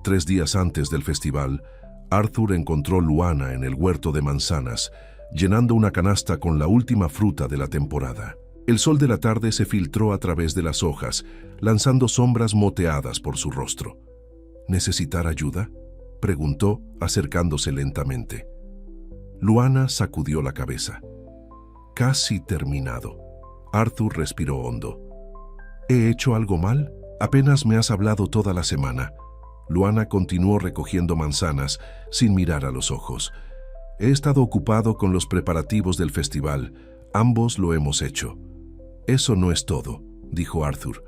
3 días antes del festival, Arthur encontró Luana en el huerto de manzanas, llenando una canasta con la última fruta de la temporada. El sol de la tarde se filtró a través de las hojas, lanzando sombras moteadas por su rostro. ¿Necesitar ayuda?, preguntó, acercándose lentamente. Luana sacudió la cabeza. Casi terminado. Arthur respiró hondo. ¿He hecho algo mal? Apenas me has hablado toda la semana. Luana continuó recogiendo manzanas, sin mirar a los ojos. He estado ocupado con los preparativos del festival. Ambos lo hemos hecho. Eso no es todo, dijo Arthur.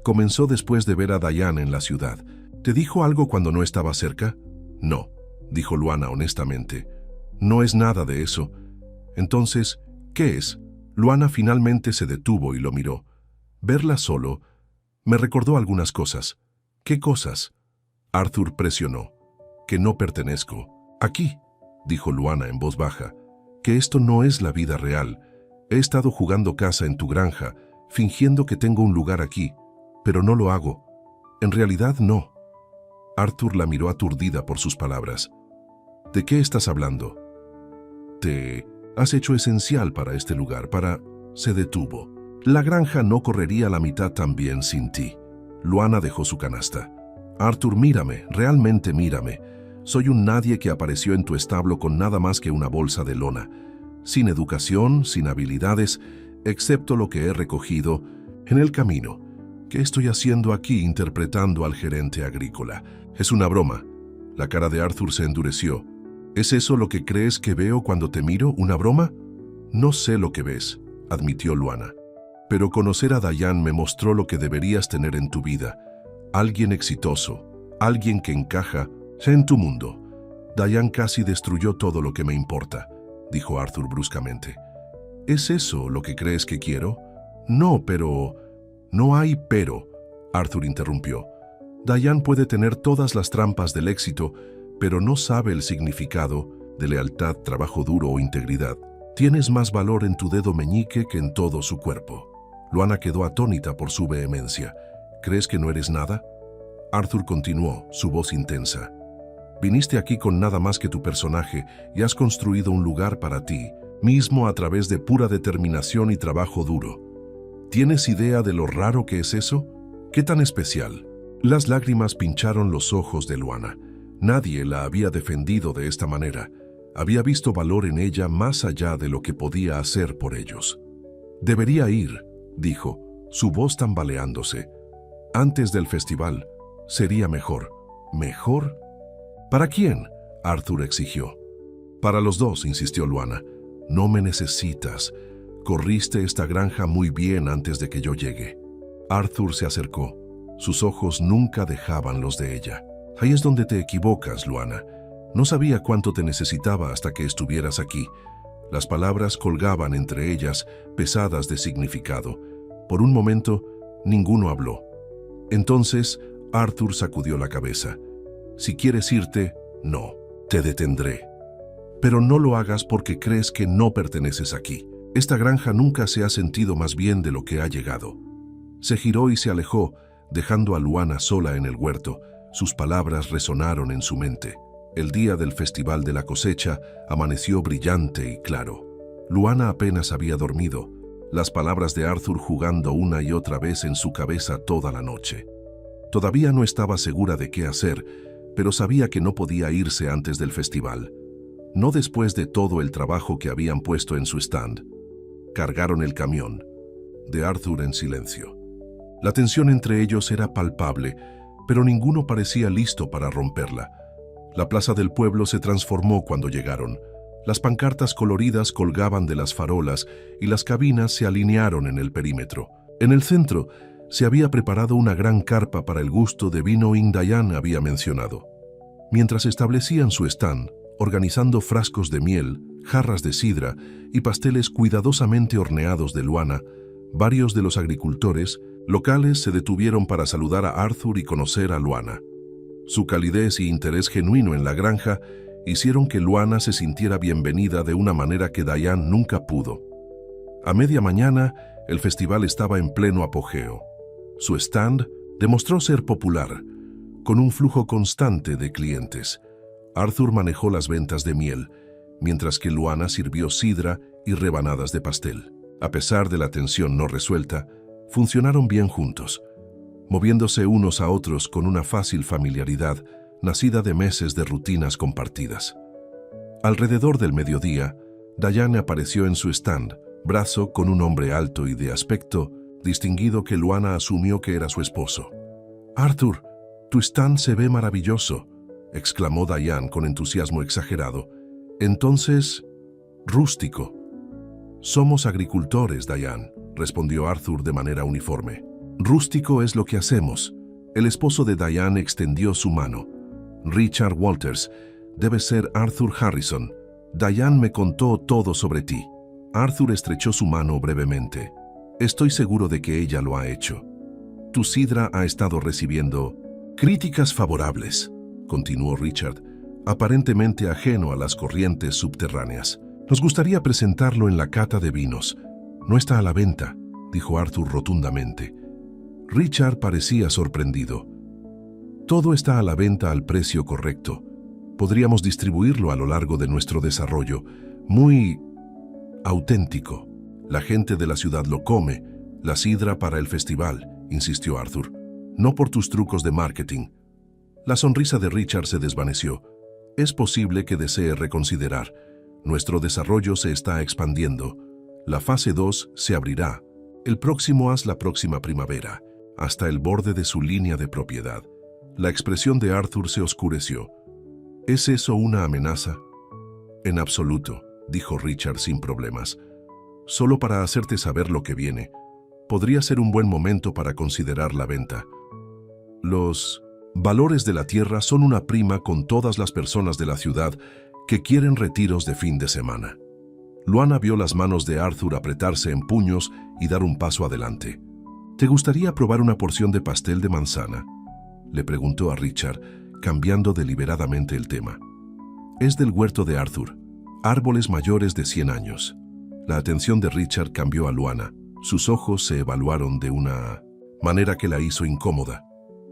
Comenzó después de ver a Diane en la ciudad. ¿Te dijo algo cuando no estaba cerca? No, dijo Luana honestamente. No es nada de eso. Entonces, ¿qué es? Luana finalmente se detuvo y lo miró. Verla solo me recordó algunas cosas. ¿Qué cosas? Arthur presionó. Que no pertenezco. Aquí, dijo Luana en voz baja, que esto no es la vida real. He estado jugando casa en tu granja, fingiendo que tengo un lugar aquí, pero no lo hago. En realidad no. Arthur la miró aturdida por sus palabras. ¿De qué estás hablando? Te has hecho esencial para este lugar, Se detuvo. La granja no correría la mitad tan bien sin ti. Luana dejó su canasta. Arthur, mírame, realmente mírame. Soy un nadie que apareció en tu establo con nada más que una bolsa de lona. Sin educación, sin habilidades, excepto lo que he recogido en el camino. ¿Qué estoy haciendo aquí interpretando al gerente agrícola? Es una broma. La cara de Arthur se endureció. ¿Es eso lo que crees que veo cuando te miro, una broma? No sé lo que ves, admitió Luana. Pero conocer a Diane me mostró lo que deberías tener en tu vida. Alguien exitoso, alguien que encaja en tu mundo. Diane casi destruyó todo lo que me importa, dijo Arthur bruscamente. ¿Es eso lo que crees que quiero? No, pero... No hay pero, Arthur interrumpió. Diane puede tener todas las trampas del éxito, pero no sabe el significado de lealtad, trabajo duro o integridad. Tienes más valor en tu dedo meñique que en todo su cuerpo. Luana quedó atónita por su vehemencia. ¿Crees que no eres nada? Arthur continuó, su voz intensa. Viniste aquí con nada más que tu personaje y has construido un lugar para ti, mismo a través de pura determinación y trabajo duro. ¿Tienes idea de lo raro que es eso? ¿Qué tan especial? Las lágrimas pincharon los ojos de Luana. Nadie la había defendido de esta manera. Había visto valor en ella más allá de lo que podía hacer por ellos. Debería ir, dijo, su voz tambaleándose. Antes del festival, sería mejor. ¿Mejor? ¿Para quién? Arthur exigió. Para los dos, insistió Luana. No me necesitas. Corriste esta granja muy bien antes de que yo llegue. Arthur se acercó. Sus ojos nunca dejaban los de ella. Ahí es donde te equivocas, Luana. No sabía cuánto te necesitaba hasta que estuvieras aquí. Las palabras colgaban entre ellas, pesadas de significado. Por un momento, ninguno habló. Entonces, Arthur sacudió la cabeza. Si quieres irte, no, te detendré. Pero no lo hagas porque crees que no perteneces aquí. Esta granja nunca se ha sentido más bien de lo que ha llegado. Se giró y se alejó, dejando a Luana sola en el huerto. Sus palabras resonaron en su mente. El día del festival de la cosecha amaneció brillante y claro. Luana apenas había dormido, las palabras de Arthur jugando una y otra vez en su cabeza toda la noche. Todavía no estaba segura de qué hacer, pero sabía que no podía irse antes del festival. No después de todo el trabajo que habían puesto en su stand. Cargaron el camión, de Arthur en silencio. La tensión entre ellos era palpable, pero ninguno parecía listo para romperla. La plaza del pueblo se transformó cuando llegaron. Las pancartas coloridas colgaban de las farolas y las cabinas se alinearon en el perímetro. En el centro, se había preparado una gran carpa para el gusto de vino que Diane había mencionado. Mientras establecían su stand, organizando frascos de miel, jarras de sidra y pasteles cuidadosamente horneados de Luana, varios de los agricultores locales se detuvieron para saludar a Arthur y conocer a Luana. Su calidez y interés genuino en la granja hicieron que Luana se sintiera bienvenida de una manera que Diane nunca pudo. A media mañana, el festival estaba en pleno apogeo. Su stand demostró ser popular, con un flujo constante de clientes. Arthur manejó las ventas de miel, mientras que Luana sirvió sidra y rebanadas de pastel. A pesar de la tensión no resuelta, funcionaron bien juntos, moviéndose unos a otros con una fácil familiaridad nacida de meses de rutinas compartidas. Alrededor del mediodía, Diane apareció en su stand, brazo con un hombre alto y de aspecto distinguido que Luana asumió que era su esposo. «Arthur, tu stand se ve maravilloso», exclamó Diane con entusiasmo exagerado. «Entonces, rústico». «Somos agricultores, Diane», respondió Arthur de manera uniforme. «Rústico es lo que hacemos». El esposo de Diane extendió su mano. «Richard Walters, debe ser Arthur Harrison. Diane me contó todo sobre ti». Arthur estrechó su mano brevemente. «Estoy seguro de que ella lo ha hecho. Tu sidra ha estado recibiendo críticas favorables», continuó Richard, aparentemente ajeno a las corrientes subterráneas. «Nos gustaría presentarlo en la cata de vinos». «No está a la venta», dijo Arthur rotundamente. Richard parecía sorprendido. «Todo está a la venta al precio correcto. Podríamos distribuirlo a lo largo de nuestro desarrollo. Muy auténtico. La gente de la ciudad lo come, la sidra para el festival», insistió Arthur. «No por tus trucos de marketing». La sonrisa de Richard se desvaneció. «Es posible que desee reconsiderar. Nuestro desarrollo se está expandiendo. La fase 2 se abrirá el próximo la próxima primavera, hasta el borde de su línea de propiedad». La expresión de Arthur se oscureció. «¿Es eso una amenaza?» «En absoluto», dijo Richard sin problemas. «Solo para hacerte saber lo que viene. Podría ser un buen momento para considerar la venta. Los valores de la tierra son una prima con todas las personas de la ciudad que quieren retiros de fin de semana». Luana vio las manos de Arthur apretarse en puños y dar un paso adelante. «¿Te gustaría probar una porción de pastel de manzana?», le preguntó a Richard, cambiando deliberadamente el tema. «Es del huerto de Arthur, árboles mayores de 100 años». La atención de Richard cambió a Luana. Sus ojos se evaluaron de una manera que la hizo incómoda.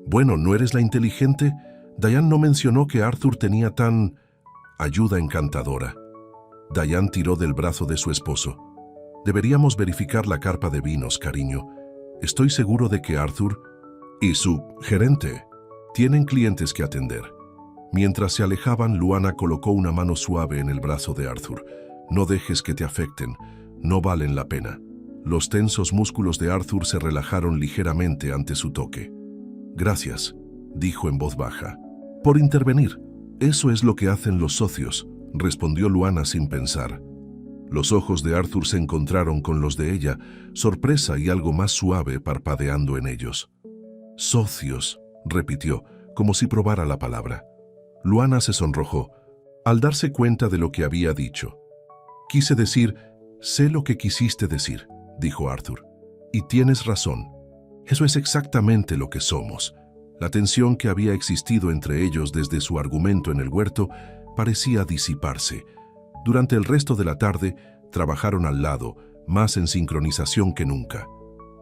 «Bueno, ¿no eres la inteligente? Diane no mencionó que Arthur tenía tan ayuda encantadora». Diane tiró del brazo de su esposo. «Deberíamos verificar la carpa de vinos, cariño. Estoy seguro de que Arthur y su gerente tienen clientes que atender». Mientras se alejaban, Luana colocó una mano suave en el brazo de Arthur. «No dejes que te afecten. No valen la pena». Los tensos músculos de Arthur se relajaron ligeramente ante su toque. «Gracias», dijo en voz baja, «por intervenir. Eso es lo que hacen los socios», respondió Luana sin pensar. Los ojos de Arthur se encontraron con los de ella, sorpresa y algo más suave parpadeando en ellos. «Socios», repitió, como si probara la palabra. Luana se sonrojó, al darse cuenta de lo que había dicho. «Quise decir, sé lo que quisiste decir», dijo Arthur. «Y tienes razón. Eso es exactamente lo que somos». La tensión que había existido entre ellos desde su argumento en el huerto parecía disiparse. Durante el resto de la tarde, trabajaron al lado, más en sincronización que nunca.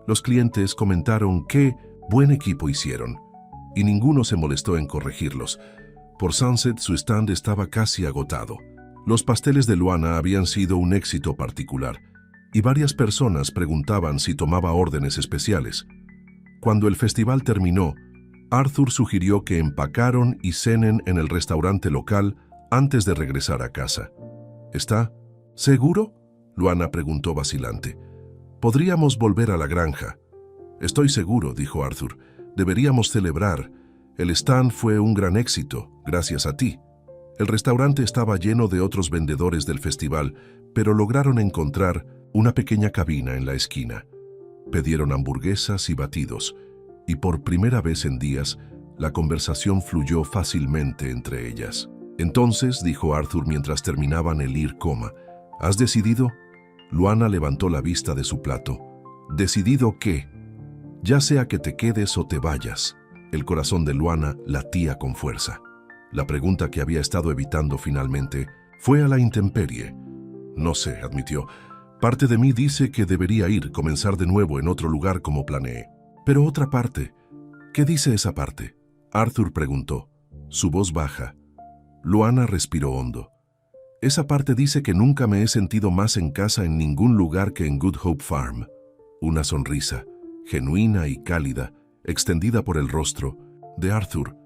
Los clientes comentaron qué buen equipo hicieron, y ninguno se molestó en corregirlos. Por Sunset, su stand estaba casi agotado. Los pasteles de Luana habían sido un éxito particular, y varias personas preguntaban si tomaba órdenes especiales. Cuando el festival terminó, Arthur sugirió que empacaron y cenen en el restaurante local antes de regresar a casa. «¿Está seguro?», Luana preguntó vacilante. «Podríamos volver a la granja». «Estoy seguro», dijo Arthur. «Deberíamos celebrar. El stand fue un gran éxito, gracias a ti». El restaurante estaba lleno de otros vendedores del festival, pero lograron encontrar una pequeña cabina en la esquina. Pidieron hamburguesas y batidos, y por primera vez en días, la conversación fluyó fácilmente entre ellas. Entonces, dijo Arthur mientras terminaban el ir coma, ¿has decidido? Luana levantó la vista de su plato. ¿Decidido qué? Ya sea que te quedes o te vayas. El corazón de Luana latía con fuerza. La pregunta que había estado evitando finalmente fue a la intemperie. No sé, admitió. Parte de mí dice que debería comenzar de nuevo en otro lugar como planeé. Pero otra parte, ¿qué dice esa parte? Arthur preguntó, su voz baja. Luana respiró hondo. Esa parte dice que nunca me he sentido más en casa en ningún lugar que en Good Hope Farm. Una sonrisa, genuina y cálida, extendida por el rostro de Arthur.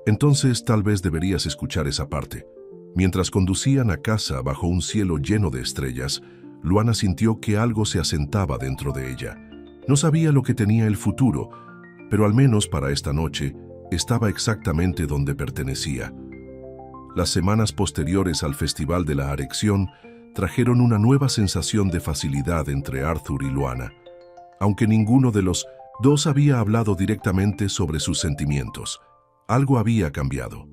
Entonces tal vez deberías escuchar esa parte. Mientras conducían a casa bajo un cielo lleno de estrellas, Luana sintió que algo se asentaba dentro de ella. No sabía lo que tenía el futuro, pero al menos para esta noche estaba exactamente donde pertenecía. Las semanas posteriores al Festival de la Arección trajeron una nueva sensación de facilidad entre Arthur y Luana, aunque ninguno de los dos había hablado directamente sobre sus sentimientos. Algo había cambiado.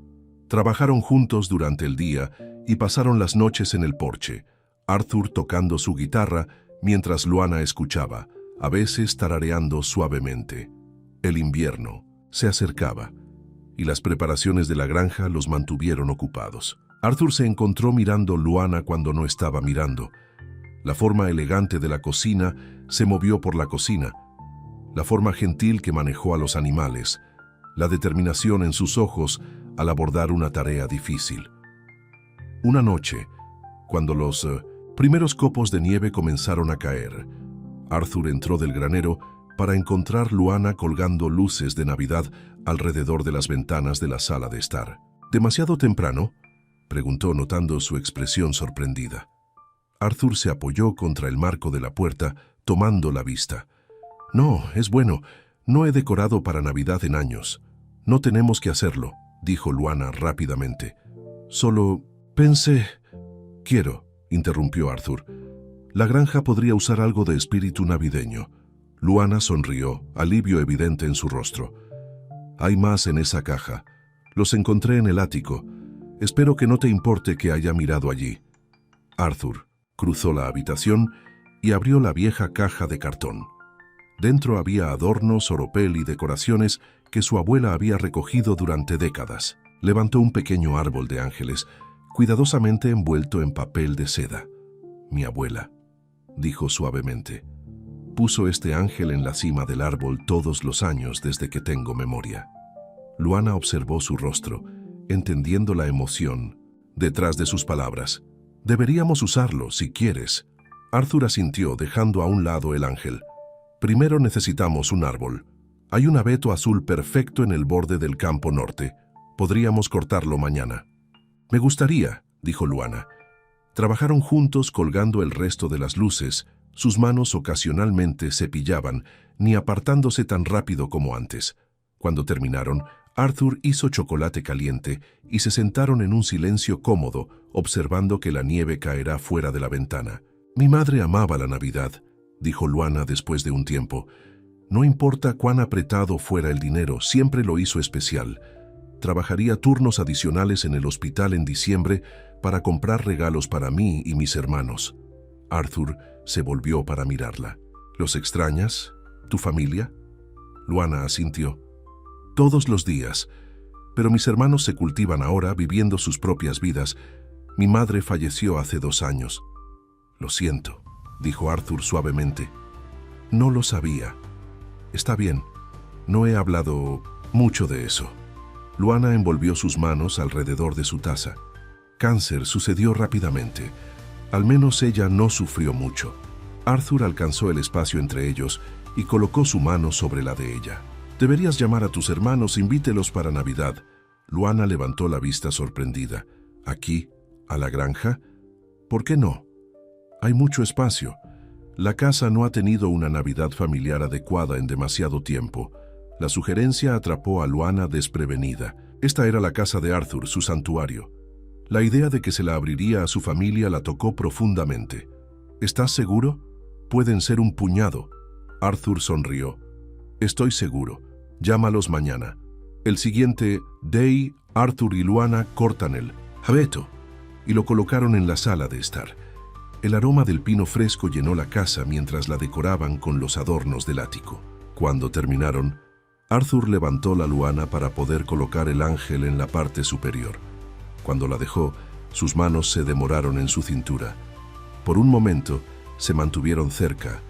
Trabajaron juntos durante el día y pasaron las noches en el porche, Arthur tocando su guitarra mientras Luana escuchaba, a veces tarareando suavemente. El invierno se acercaba y las preparaciones de la granja los mantuvieron ocupados. Arthur se encontró mirando Luana cuando no estaba mirando. La forma elegante de la cocina se movió por la cocina, la forma gentil que manejó a los animales, la determinación en sus ojos al abordar una tarea difícil. Una noche, cuando los primeros copos de nieve comenzaron a caer, Arthur entró del granero para encontrar Luana colgando luces de Navidad alrededor de las ventanas de la sala de estar. ¿Demasiado temprano?, preguntó notando su expresión sorprendida. Arthur se apoyó contra el marco de la puerta, tomando la vista. «No, es bueno. No he decorado para Navidad en años. No tenemos que hacerlo», dijo Luana rápidamente. «Solo pensé...» «Quiero», interrumpió Arthur. «La granja podría usar algo de espíritu navideño». Luana sonrió, alivio evidente en su rostro. «Hay más en esa caja. Los encontré en el ático. Espero que no te importe que haya mirado allí». Arthur cruzó la habitación y abrió la vieja caja de cartón. Dentro había adornos, oropel y decoraciones que su abuela había recogido durante décadas. Levantó un pequeño árbol de ángeles, cuidadosamente envuelto en papel de seda. «Mi abuela», dijo suavemente, «puso este ángel en la cima del árbol todos los años desde que tengo memoria». Luana observó su rostro, entendiendo la emoción detrás de sus palabras. «Deberíamos usarlo, si quieres». Arthur asintió, dejando a un lado el ángel. «Primero necesitamos un árbol. Hay un abeto azul perfecto en el borde del campo norte. Podríamos cortarlo mañana». «Me gustaría», dijo Luana. Trabajaron juntos colgando el resto de las luces. Sus manos ocasionalmente se pillaban, ni apartándose tan rápido como antes. Cuando terminaron, Arthur hizo chocolate caliente y se sentaron en un silencio cómodo, observando que la nieve caerá fuera de la ventana. «Mi madre amaba la Navidad», dijo Luana después de un tiempo. «No importa cuán apretado fuera el dinero, siempre lo hizo especial. Trabajaría turnos adicionales en el hospital en diciembre para comprar regalos para mí y mis hermanos». Arthur se volvió para mirarla. «¿Los extrañas? ¿Tu familia?» Luana asintió. «Todos los días. Pero mis hermanos se cultivan ahora, viviendo sus propias vidas. Mi madre falleció hace 2 años». «Lo siento», dijo Arthur suavemente. «No lo sabía». «Está bien. No he hablado mucho de eso». Luana envolvió sus manos alrededor de su taza. «Cáncer sucedió rápidamente. Al menos ella no sufrió mucho». Arthur alcanzó el espacio entre ellos y colocó su mano sobre la de ella. «Deberías llamar a tus hermanos, invítelos para Navidad». Luana levantó la vista sorprendida. «¿Aquí? ¿A la granja? ¿Por qué no? Hay mucho espacio. La casa no ha tenido una Navidad familiar adecuada en demasiado tiempo». La sugerencia atrapó a Luana desprevenida. Esta era la casa de Arthur, su santuario. La idea de que se la abriría a su familia la tocó profundamente. «¿Estás seguro? Pueden ser un puñado». Arthur sonrió. Estoy seguro. Llámalos mañana. El siguiente, Day, Arthur y Luana cortan el abeto y lo colocaron en la sala de estar. El aroma del pino fresco llenó la casa mientras la decoraban con los adornos del ático. Cuando terminaron, Arthur levantó la Luana para poder colocar el ángel en la parte superior. Cuando la dejó, sus manos se demoraron en su cintura. Por un momento, se mantuvieron cerca,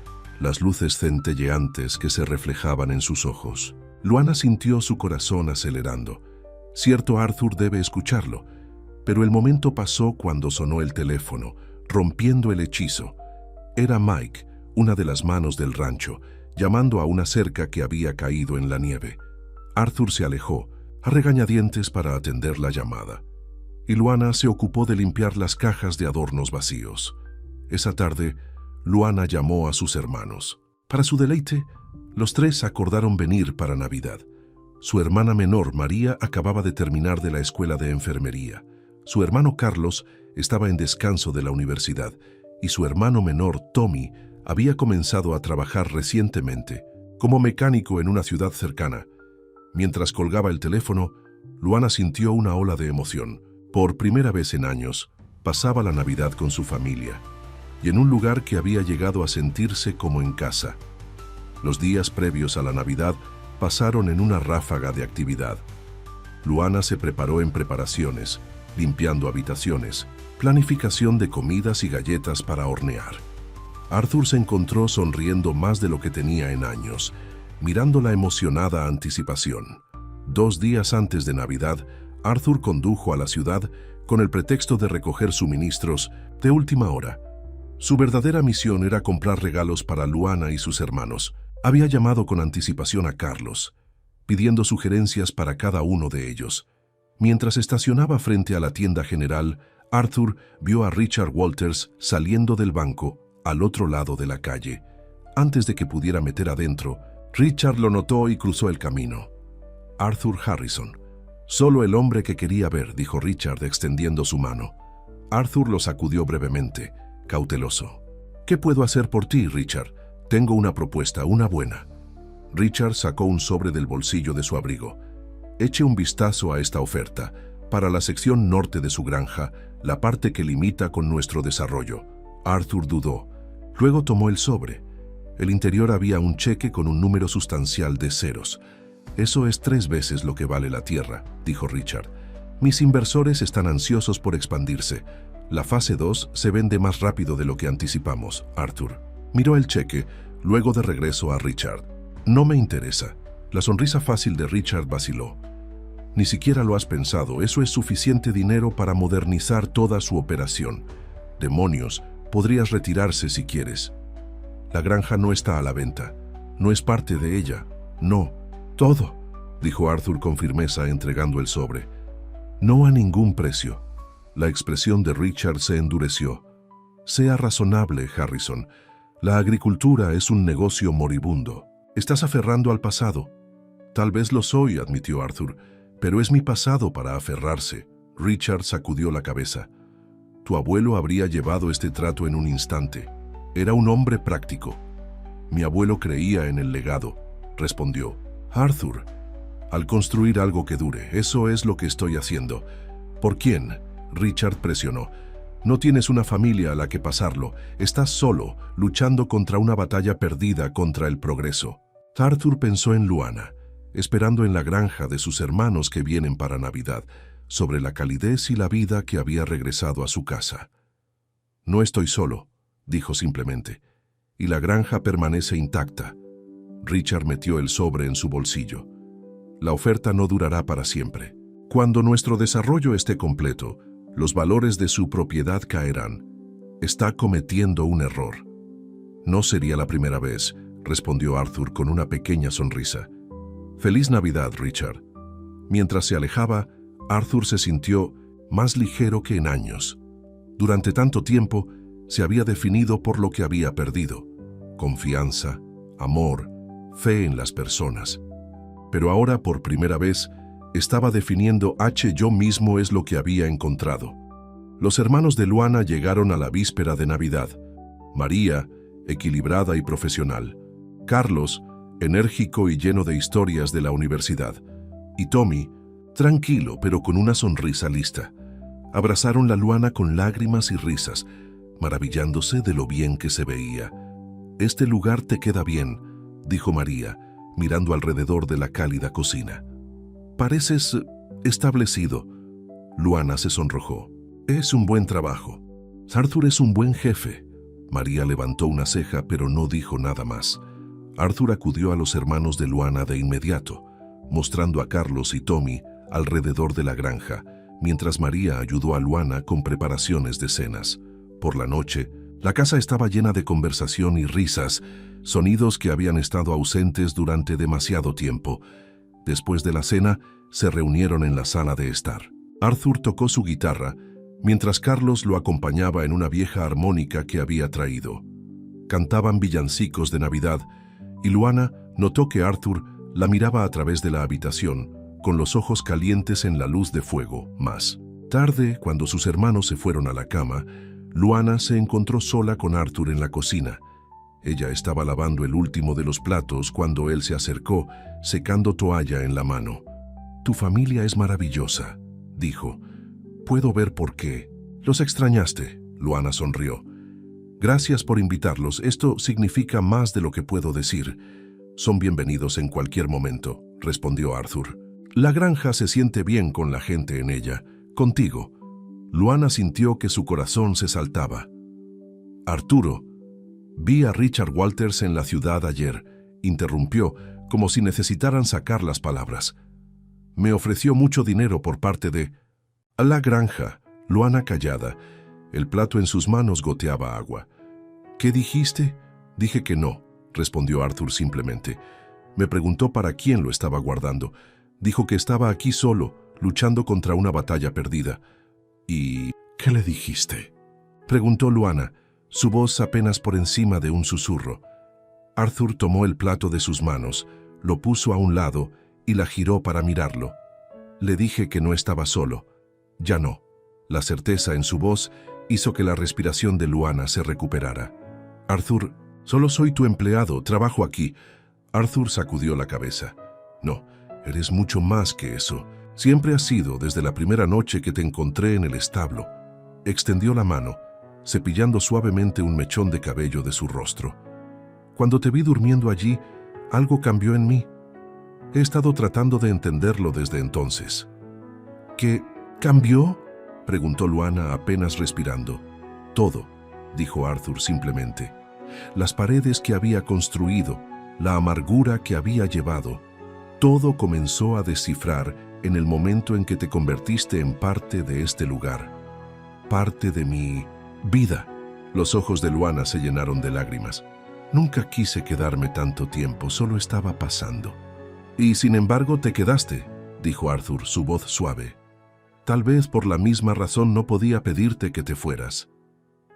las luces centelleantes que se reflejaban en sus ojos. Luana sintió su corazón acelerando. Cierto, Arthur debe escucharlo, pero el momento pasó cuando sonó el teléfono, rompiendo el hechizo. Era Mike, una de las manos del rancho, llamando a una cerca que había caído en la nieve. Arthur se alejó, a regañadientes, para atender la llamada, y Luana se ocupó de limpiar las cajas de adornos vacíos. Esa tarde, Luana llamó a sus hermanos. Para su deleite, los tres acordaron venir para Navidad. Su hermana menor, María, acababa de terminar de la escuela de enfermería. Su hermano Carlos estaba en descanso de la universidad y su hermano menor, Tommy, había comenzado a trabajar recientemente como mecánico en una ciudad cercana. Mientras colgaba el teléfono, Luana sintió una ola de emoción. Por primera vez en años, pasaba la Navidad con su familia y en un lugar que había llegado a sentirse como en casa. Los días previos a la Navidad pasaron en una ráfaga de actividad. Luana se preparó en preparaciones, limpiando habitaciones, planificación de comidas y galletas para hornear. Arthur se encontró sonriendo más de lo que tenía en años, mirando la emocionada anticipación. 2 días antes de Navidad, Arthur condujo a la ciudad con el pretexto de recoger suministros de última hora. Su verdadera misión era comprar regalos para Luana y sus hermanos. Había llamado con anticipación a Carlos, pidiendo sugerencias para cada uno de ellos. Mientras estacionaba frente a la tienda general, Arthur vio a Richard Walters saliendo del banco al otro lado de la calle. Antes de que pudiera meter adentro, Richard lo notó y cruzó el camino. Arthur Harrison. Solo el hombre que quería ver, dijo Richard extendiendo su mano. Arthur lo sacudió brevemente, cauteloso. ¿Qué puedo hacer por ti, Richard? Tengo una propuesta, una buena. Richard sacó un sobre del bolsillo de su abrigo. Eche un vistazo a esta oferta para la sección norte de su granja, la parte que limita con nuestro desarrollo. Arthur dudó. Luego tomó el sobre. El interior había un cheque con un número sustancial de ceros. Eso es 3 veces lo que vale la tierra, dijo Richard. Mis inversores están ansiosos por expandirse. La fase 2 se vende más rápido de lo que anticipamos, Arthur. Miró el cheque, luego de regreso a Richard. No me interesa. La sonrisa fácil de Richard vaciló. Ni siquiera lo has pensado. Eso es suficiente dinero para modernizar toda su operación. Demonios, podrías retirarse si quieres. La granja no está a la venta. No es parte de ella. No. Todo, dijo Arthur con firmeza entregando el sobre. No a ningún precio. La expresión de Richard se endureció. Sea razonable, Harrison. La agricultura es un negocio moribundo. Estás aferrando al pasado. Tal vez lo soy, admitió Arthur, pero es mi pasado para aferrarse. Richard sacudió la cabeza. Tu abuelo habría llevado este trato en un instante. Era un hombre práctico. Mi abuelo creía en el legado, respondió. Arthur, al construir algo que dure, eso es lo que estoy haciendo. ¿Por quién? Richard presionó. No tienes una familia a la que pasarlo. Estás solo, luchando contra una batalla perdida contra el progreso. Arthur pensó en Luana, esperando en la granja de sus hermanos que vienen para Navidad, sobre la calidez y la vida que había regresado a su casa. No estoy solo, dijo simplemente, y la granja permanece intacta. Richard metió el sobre en su bolsillo. La oferta no durará para siempre. Cuando nuestro desarrollo esté completo, los valores de su propiedad caerán. Está cometiendo un error. No sería la primera vez, respondió Arthur con una pequeña sonrisa. Feliz Navidad, Richard. Mientras se alejaba, Arthur se sintió más ligero que en años. Durante tanto tiempo, se había definido por lo que había perdido: confianza, amor, fe en las personas. Pero ahora, por primera vez, estaba definiendo yo mismo es lo que había encontrado. Los hermanos de Luana llegaron a la víspera de Navidad. María, equilibrada y profesional. Carlos, enérgico y lleno de historias de la universidad, y Tommy, tranquilo pero con una sonrisa lista. Abrazaron la Luana con lágrimas y risas, maravillándose de lo bien que se veía. «Este lugar te queda bien», dijo María, mirando alrededor de la cálida cocina. «Pareces establecido». Luana se sonrojó. «Es un buen trabajo. Arthur es un buen jefe». María levantó una ceja, pero no dijo nada más. Arthur acudió a los hermanos de Luana de inmediato, mostrando a Carlos y Tommy alrededor de la granja, mientras María ayudó a Luana con preparaciones de cenas. Por la noche, la casa estaba llena de conversación y risas, sonidos que habían estado ausentes durante demasiado tiempo. Después de la cena, se reunieron en la sala de estar. Arthur tocó su guitarra, mientras Carlos lo acompañaba en una vieja armónica que había traído. Cantaban villancicos de Navidad, y Luana notó que Arthur la miraba a través de la habitación, con los ojos calientes en la luz de fuego. Más tarde, cuando sus hermanos se fueron a la cama, Luana se encontró sola con Arthur en la cocina. Ella estaba lavando el último de los platos cuando él se acercó, secando toalla en la mano. «Tu familia es maravillosa», dijo. «Puedo ver por qué». «Los extrañaste», Luana sonrió. «Gracias por invitarlos. Esto significa más de lo que puedo decir». «Son bienvenidos en cualquier momento», respondió Arthur. «La granja se siente bien con la gente en ella. Contigo». Luana sintió que su corazón se saltaba. «Arturo, vi a Richard Walters en la ciudad ayer», interrumpió, como si necesitaran sacar las palabras. «Me ofreció mucho dinero por parte de...» «La granja». Luana callada. El plato en sus manos goteaba agua. «¿Qué dijiste?» «Dije que no», respondió Arthur simplemente. «Me preguntó para quién lo estaba guardando. Dijo que estaba aquí solo, luchando contra una batalla perdida». «¿Y qué le dijiste?», preguntó Luana, su voz apenas por encima de un susurro. Arthur tomó el plato de sus manos, lo puso a un lado y la giró para mirarlo. «Le dije que no estaba solo. Ya no». La certeza en su voz hizo que la respiración de Luana se recuperara. «Arthur, solo soy tu empleado, trabajo aquí». Arthur sacudió la cabeza. «No, eres mucho más que eso. Siempre has sido desde la primera noche que te encontré en el establo». Extendió la mano, cepillando suavemente un mechón de cabello de su rostro. «Cuando te vi durmiendo allí, algo cambió en mí. He estado tratando de entenderlo desde entonces». «¿Qué cambió?», preguntó Luana apenas respirando. «Todo», dijo Arthur simplemente. «Las paredes que había construido, la amargura que había llevado, todo comenzó a descifrar en el momento en que te convertiste en parte de este lugar, parte de mi vida». Los ojos de Luana se llenaron de lágrimas. «Nunca quise quedarme tanto tiempo, solo estaba pasando». «Y sin embargo te quedaste», dijo Arthur, su voz suave. «Tal vez por la misma razón no podía pedirte que te fueras.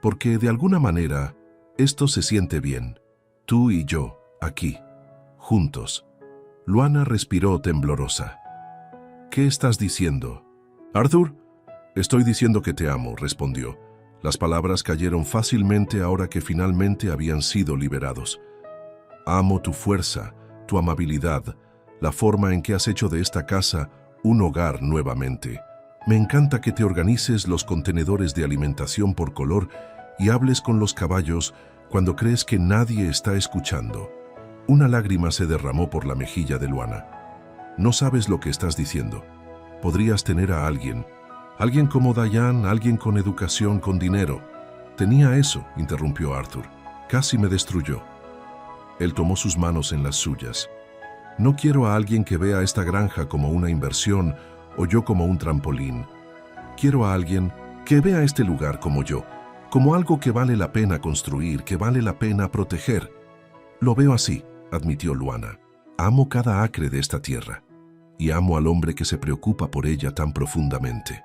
Porque de alguna manera esto se siente bien. Tú y yo, aquí, juntos». Luana respiró temblorosa. «¿Qué estás diciendo?». «Arthur, estoy diciendo que te amo», respondió. Las palabras cayeron fácilmente ahora que finalmente habían sido liberados. «Amo tu fuerza, tu amabilidad, la forma en que has hecho de esta casa un hogar nuevamente. Me encanta que te organices los contenedores de alimentación por color y hables con los caballos cuando crees que nadie está escuchando». Una lágrima se derramó por la mejilla de Luana. «No sabes lo que estás diciendo. Podrías tener a alguien como Diane, alguien con educación, con dinero». «Tenía eso», interrumpió Arthur. «Casi me destruyó». Él tomó sus manos en las suyas. «No quiero a alguien que vea esta granja como una inversión o yo como un trampolín. Quiero a alguien que vea este lugar como yo, como algo que vale la pena construir, que vale la pena proteger». «Lo veo así», admitió Luana. «Amo cada acre de esta tierra y amo al hombre que se preocupa por ella tan profundamente».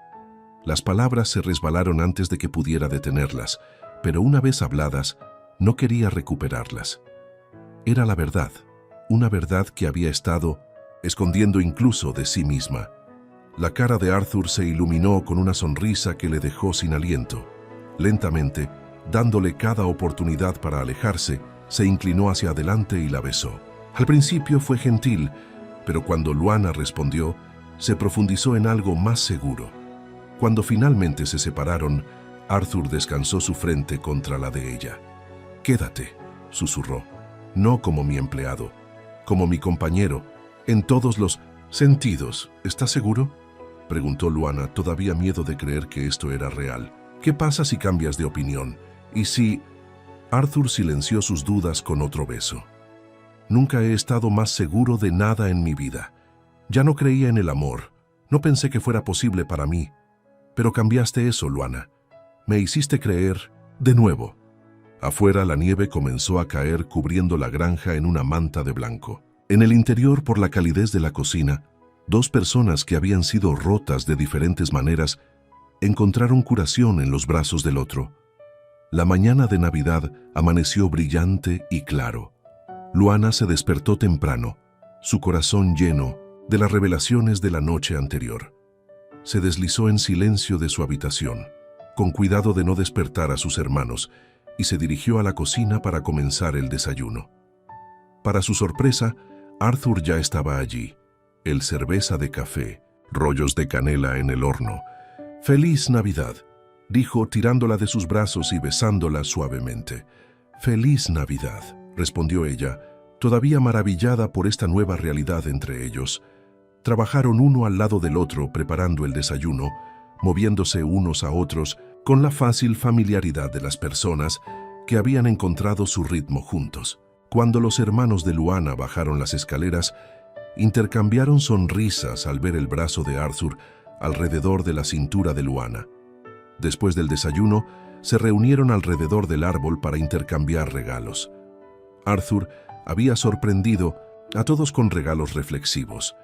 Las palabras se resbalaron antes de que pudiera detenerlas, pero una vez habladas, no quería recuperarlas. Era la verdad, una verdad que había estado escondiendo incluso de sí misma. La cara de Arthur se iluminó con una sonrisa que le dejó sin aliento. Lentamente, dándole cada oportunidad para alejarse, Se inclinó hacia adelante y la besó. Al principio fue gentil, pero cuando Luana respondió, se profundizó en algo más seguro. Cuando finalmente se separaron, Arthur descansó su frente contra la de ella. «Quédate», susurró, «no como mi empleado, como mi compañero, en todos los sentidos. ¿Estás seguro?», preguntó Luana, todavía miedo de creer que esto era real. «¿Qué pasa si cambias de opinión? ¿Y si...?» Arthur silenció sus dudas con otro beso. «Nunca he estado más seguro de nada en mi vida. Ya no creía en el amor. No pensé que fuera posible para mí. Pero cambiaste eso, Luana. Me hiciste creer de nuevo». Afuera la nieve comenzó a caer cubriendo la granja en una manta de blanco. En el interior, por la calidez de la cocina, dos personas que habían sido rotas de diferentes maneras encontraron curación en los brazos del otro. La mañana de Navidad amaneció brillante y claro. Luana se despertó temprano, su corazón lleno de las revelaciones de la noche anterior. Se deslizó en silencio de su habitación, con cuidado de no despertar a sus hermanos, y se dirigió a la cocina para comenzar el desayuno. Para su sorpresa, Arthur ya estaba allí, el cerveza de café, rollos de canela en el horno. «Feliz Navidad», dijo tirándola de sus brazos y besándola suavemente. «Feliz Navidad», respondió ella, todavía maravillada por esta nueva realidad entre ellos. Trabajaron uno al lado del otro preparando el desayuno, moviéndose unos a otros con la fácil familiaridad de las personas que habían encontrado su ritmo juntos. Cuando los hermanos de Luana bajaron las escaleras, intercambiaron sonrisas al ver el brazo de Arthur alrededor de la cintura de Luana. Después del desayuno, se reunieron alrededor del árbol para intercambiar regalos. Arthur había sorprendido a todos con regalos reflexivos: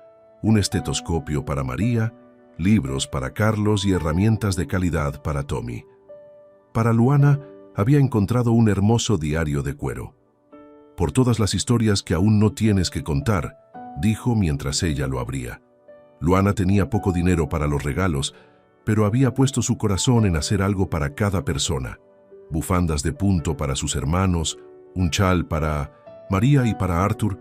un estetoscopio para María, libros para Carlos y herramientas de calidad para Tommy. Para Luana, había encontrado un hermoso diario de cuero. «Por todas las historias que aún no tienes que contar», dijo mientras ella lo abría. Luana tenía poco dinero para los regalos, pero había puesto su corazón en hacer algo para cada persona. Bufandas de punto para sus hermanos, un chal para María y para Arthur,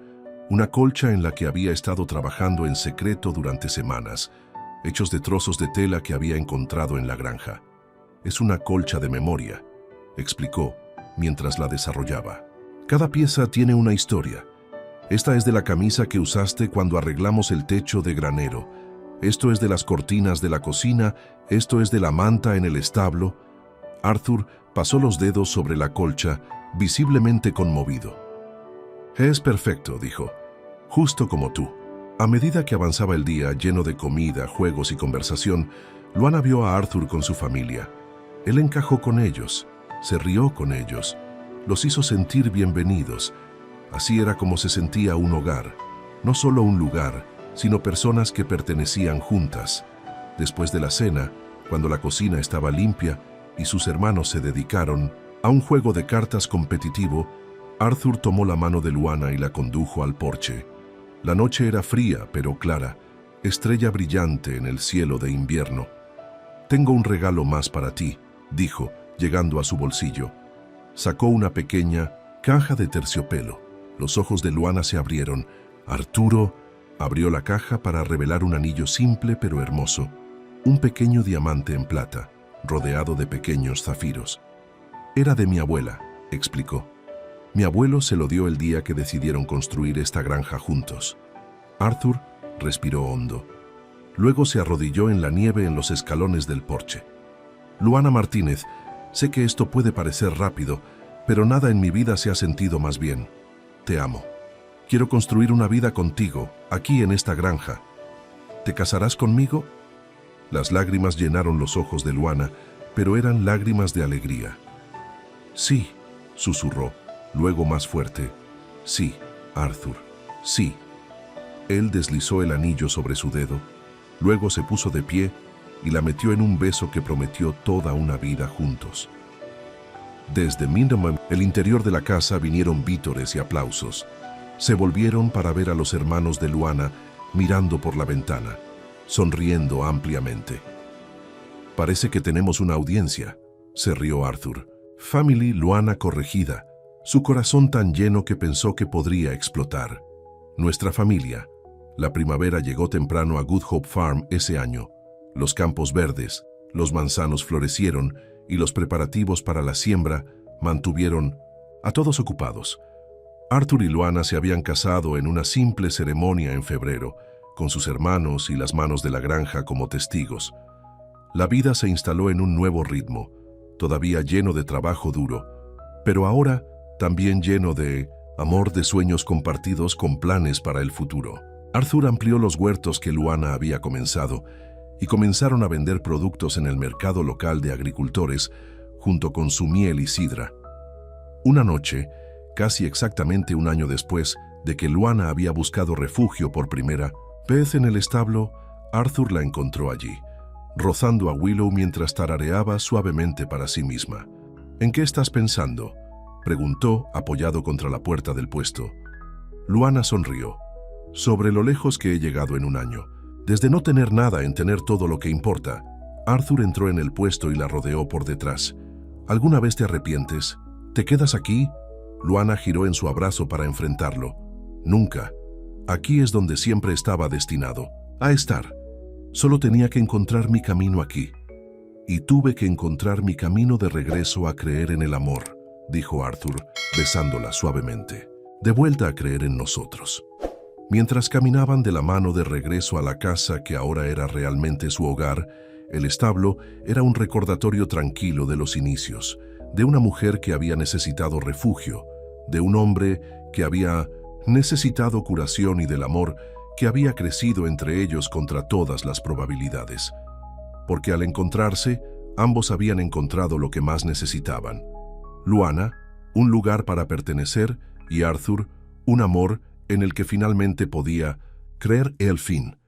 una colcha en la que había estado trabajando en secreto durante semanas, hechos de trozos de tela que había encontrado en la granja. «Es una colcha de memoria», explicó mientras la desarrollaba. «Cada pieza tiene una historia. Esta es de la camisa que usaste cuando arreglamos el techo de granero. Esto es de las cortinas de la cocina. Esto es de la manta en el establo». Arthur pasó los dedos sobre la colcha, visiblemente conmovido. «Es perfecto», dijo, «justo como tú». A medida que avanzaba el día, lleno de comida, juegos y conversación, Luana vio a Arthur con su familia. Él encajó con ellos, se rió con ellos, los hizo sentir bienvenidos. Así era como se sentía un hogar, no solo un lugar, sino personas que pertenecían juntas. Después de la cena, cuando la cocina estaba limpia y sus hermanos se dedicaron a un juego de cartas competitivo, Arthur tomó la mano de Luana y la condujo al porche. La noche era fría pero clara, estrella brillante en el cielo de invierno. «Tengo un regalo más para ti», dijo, llegando a su bolsillo. Sacó una pequeña caja de terciopelo. Los ojos de Luana se abrieron. Arturo abrió la caja para revelar un anillo simple pero hermoso, un pequeño diamante en plata, rodeado de pequeños zafiros. «Era de mi abuela», explicó. «Mi abuelo se lo dio el día que decidieron construir esta granja juntos». Arthur respiró hondo. Luego se arrodilló en la nieve en los escalones del porche. «Luana Martínez, sé que esto puede parecer rápido, pero nada en mi vida se ha sentido más bien. Te amo. Quiero construir una vida contigo, aquí en esta granja. ¿Te casarás conmigo?». Las lágrimas llenaron los ojos de Luana, pero eran lágrimas de alegría. «Sí», susurró, luego más fuerte. «Sí, Arthur, sí». Él deslizó el anillo sobre su dedo, luego se puso de pie y la metió en un beso que prometió toda una vida juntos. Desde Mindam, el interior de la casa, vinieron vítores y aplausos. Se volvieron para ver a los hermanos de Luana mirando por la ventana, sonriendo ampliamente. «Parece que tenemos una audiencia», se rió Arthur. «Family Luana corregida», su corazón tan lleno que pensó que podría explotar. Nuestra familia. La primavera llegó temprano a Good Hope Farm ese año. Los campos verdes, los manzanos florecieron y los preparativos para la siembra mantuvieron a todos ocupados. Arthur y Luana se habían casado en una simple ceremonia en febrero, con sus hermanos y las manos de la granja como testigos. La vida se instaló en un nuevo ritmo, todavía lleno de trabajo duro, pero ahora también lleno de amor, de sueños compartidos con planes para el futuro. Arthur amplió los huertos que Luana había comenzado y comenzaron a vender productos en el mercado local de agricultores junto con su miel y sidra. Una noche, casi exactamente un año después de que Luana había buscado refugio por primera vez en el establo, Arthur la encontró allí, rozando a Willow mientras tarareaba suavemente para sí misma. «¿En qué estás pensando?», preguntó, apoyado contra la puerta del puesto. Luana sonrió. «Sobre lo lejos que he llegado en un año. Desde no tener nada en tener todo lo que importa». Arthur entró en el puesto y la rodeó por detrás. «¿Alguna vez te arrepientes? ¿Te quedas aquí?». Luana giró en su abrazo para enfrentarlo. «Nunca. Aquí es donde siempre estaba destinado a estar. Solo tenía que encontrar mi camino aquí. Y tuve que encontrar mi camino de regreso a creer en el amor», dijo Arthur, besándola suavemente. «De vuelta a creer en nosotros». Mientras caminaban de la mano de regreso a la casa que ahora era realmente su hogar, el establo era un recordatorio tranquilo de los inicios, de una mujer que había necesitado refugio, de un hombre que había necesitado curación y del amor que había crecido entre ellos contra todas las probabilidades. Porque al encontrarse, ambos habían encontrado lo que más necesitaban. Luana, un lugar para pertenecer, y Arthur, un amor en el que finalmente podía creer el fin.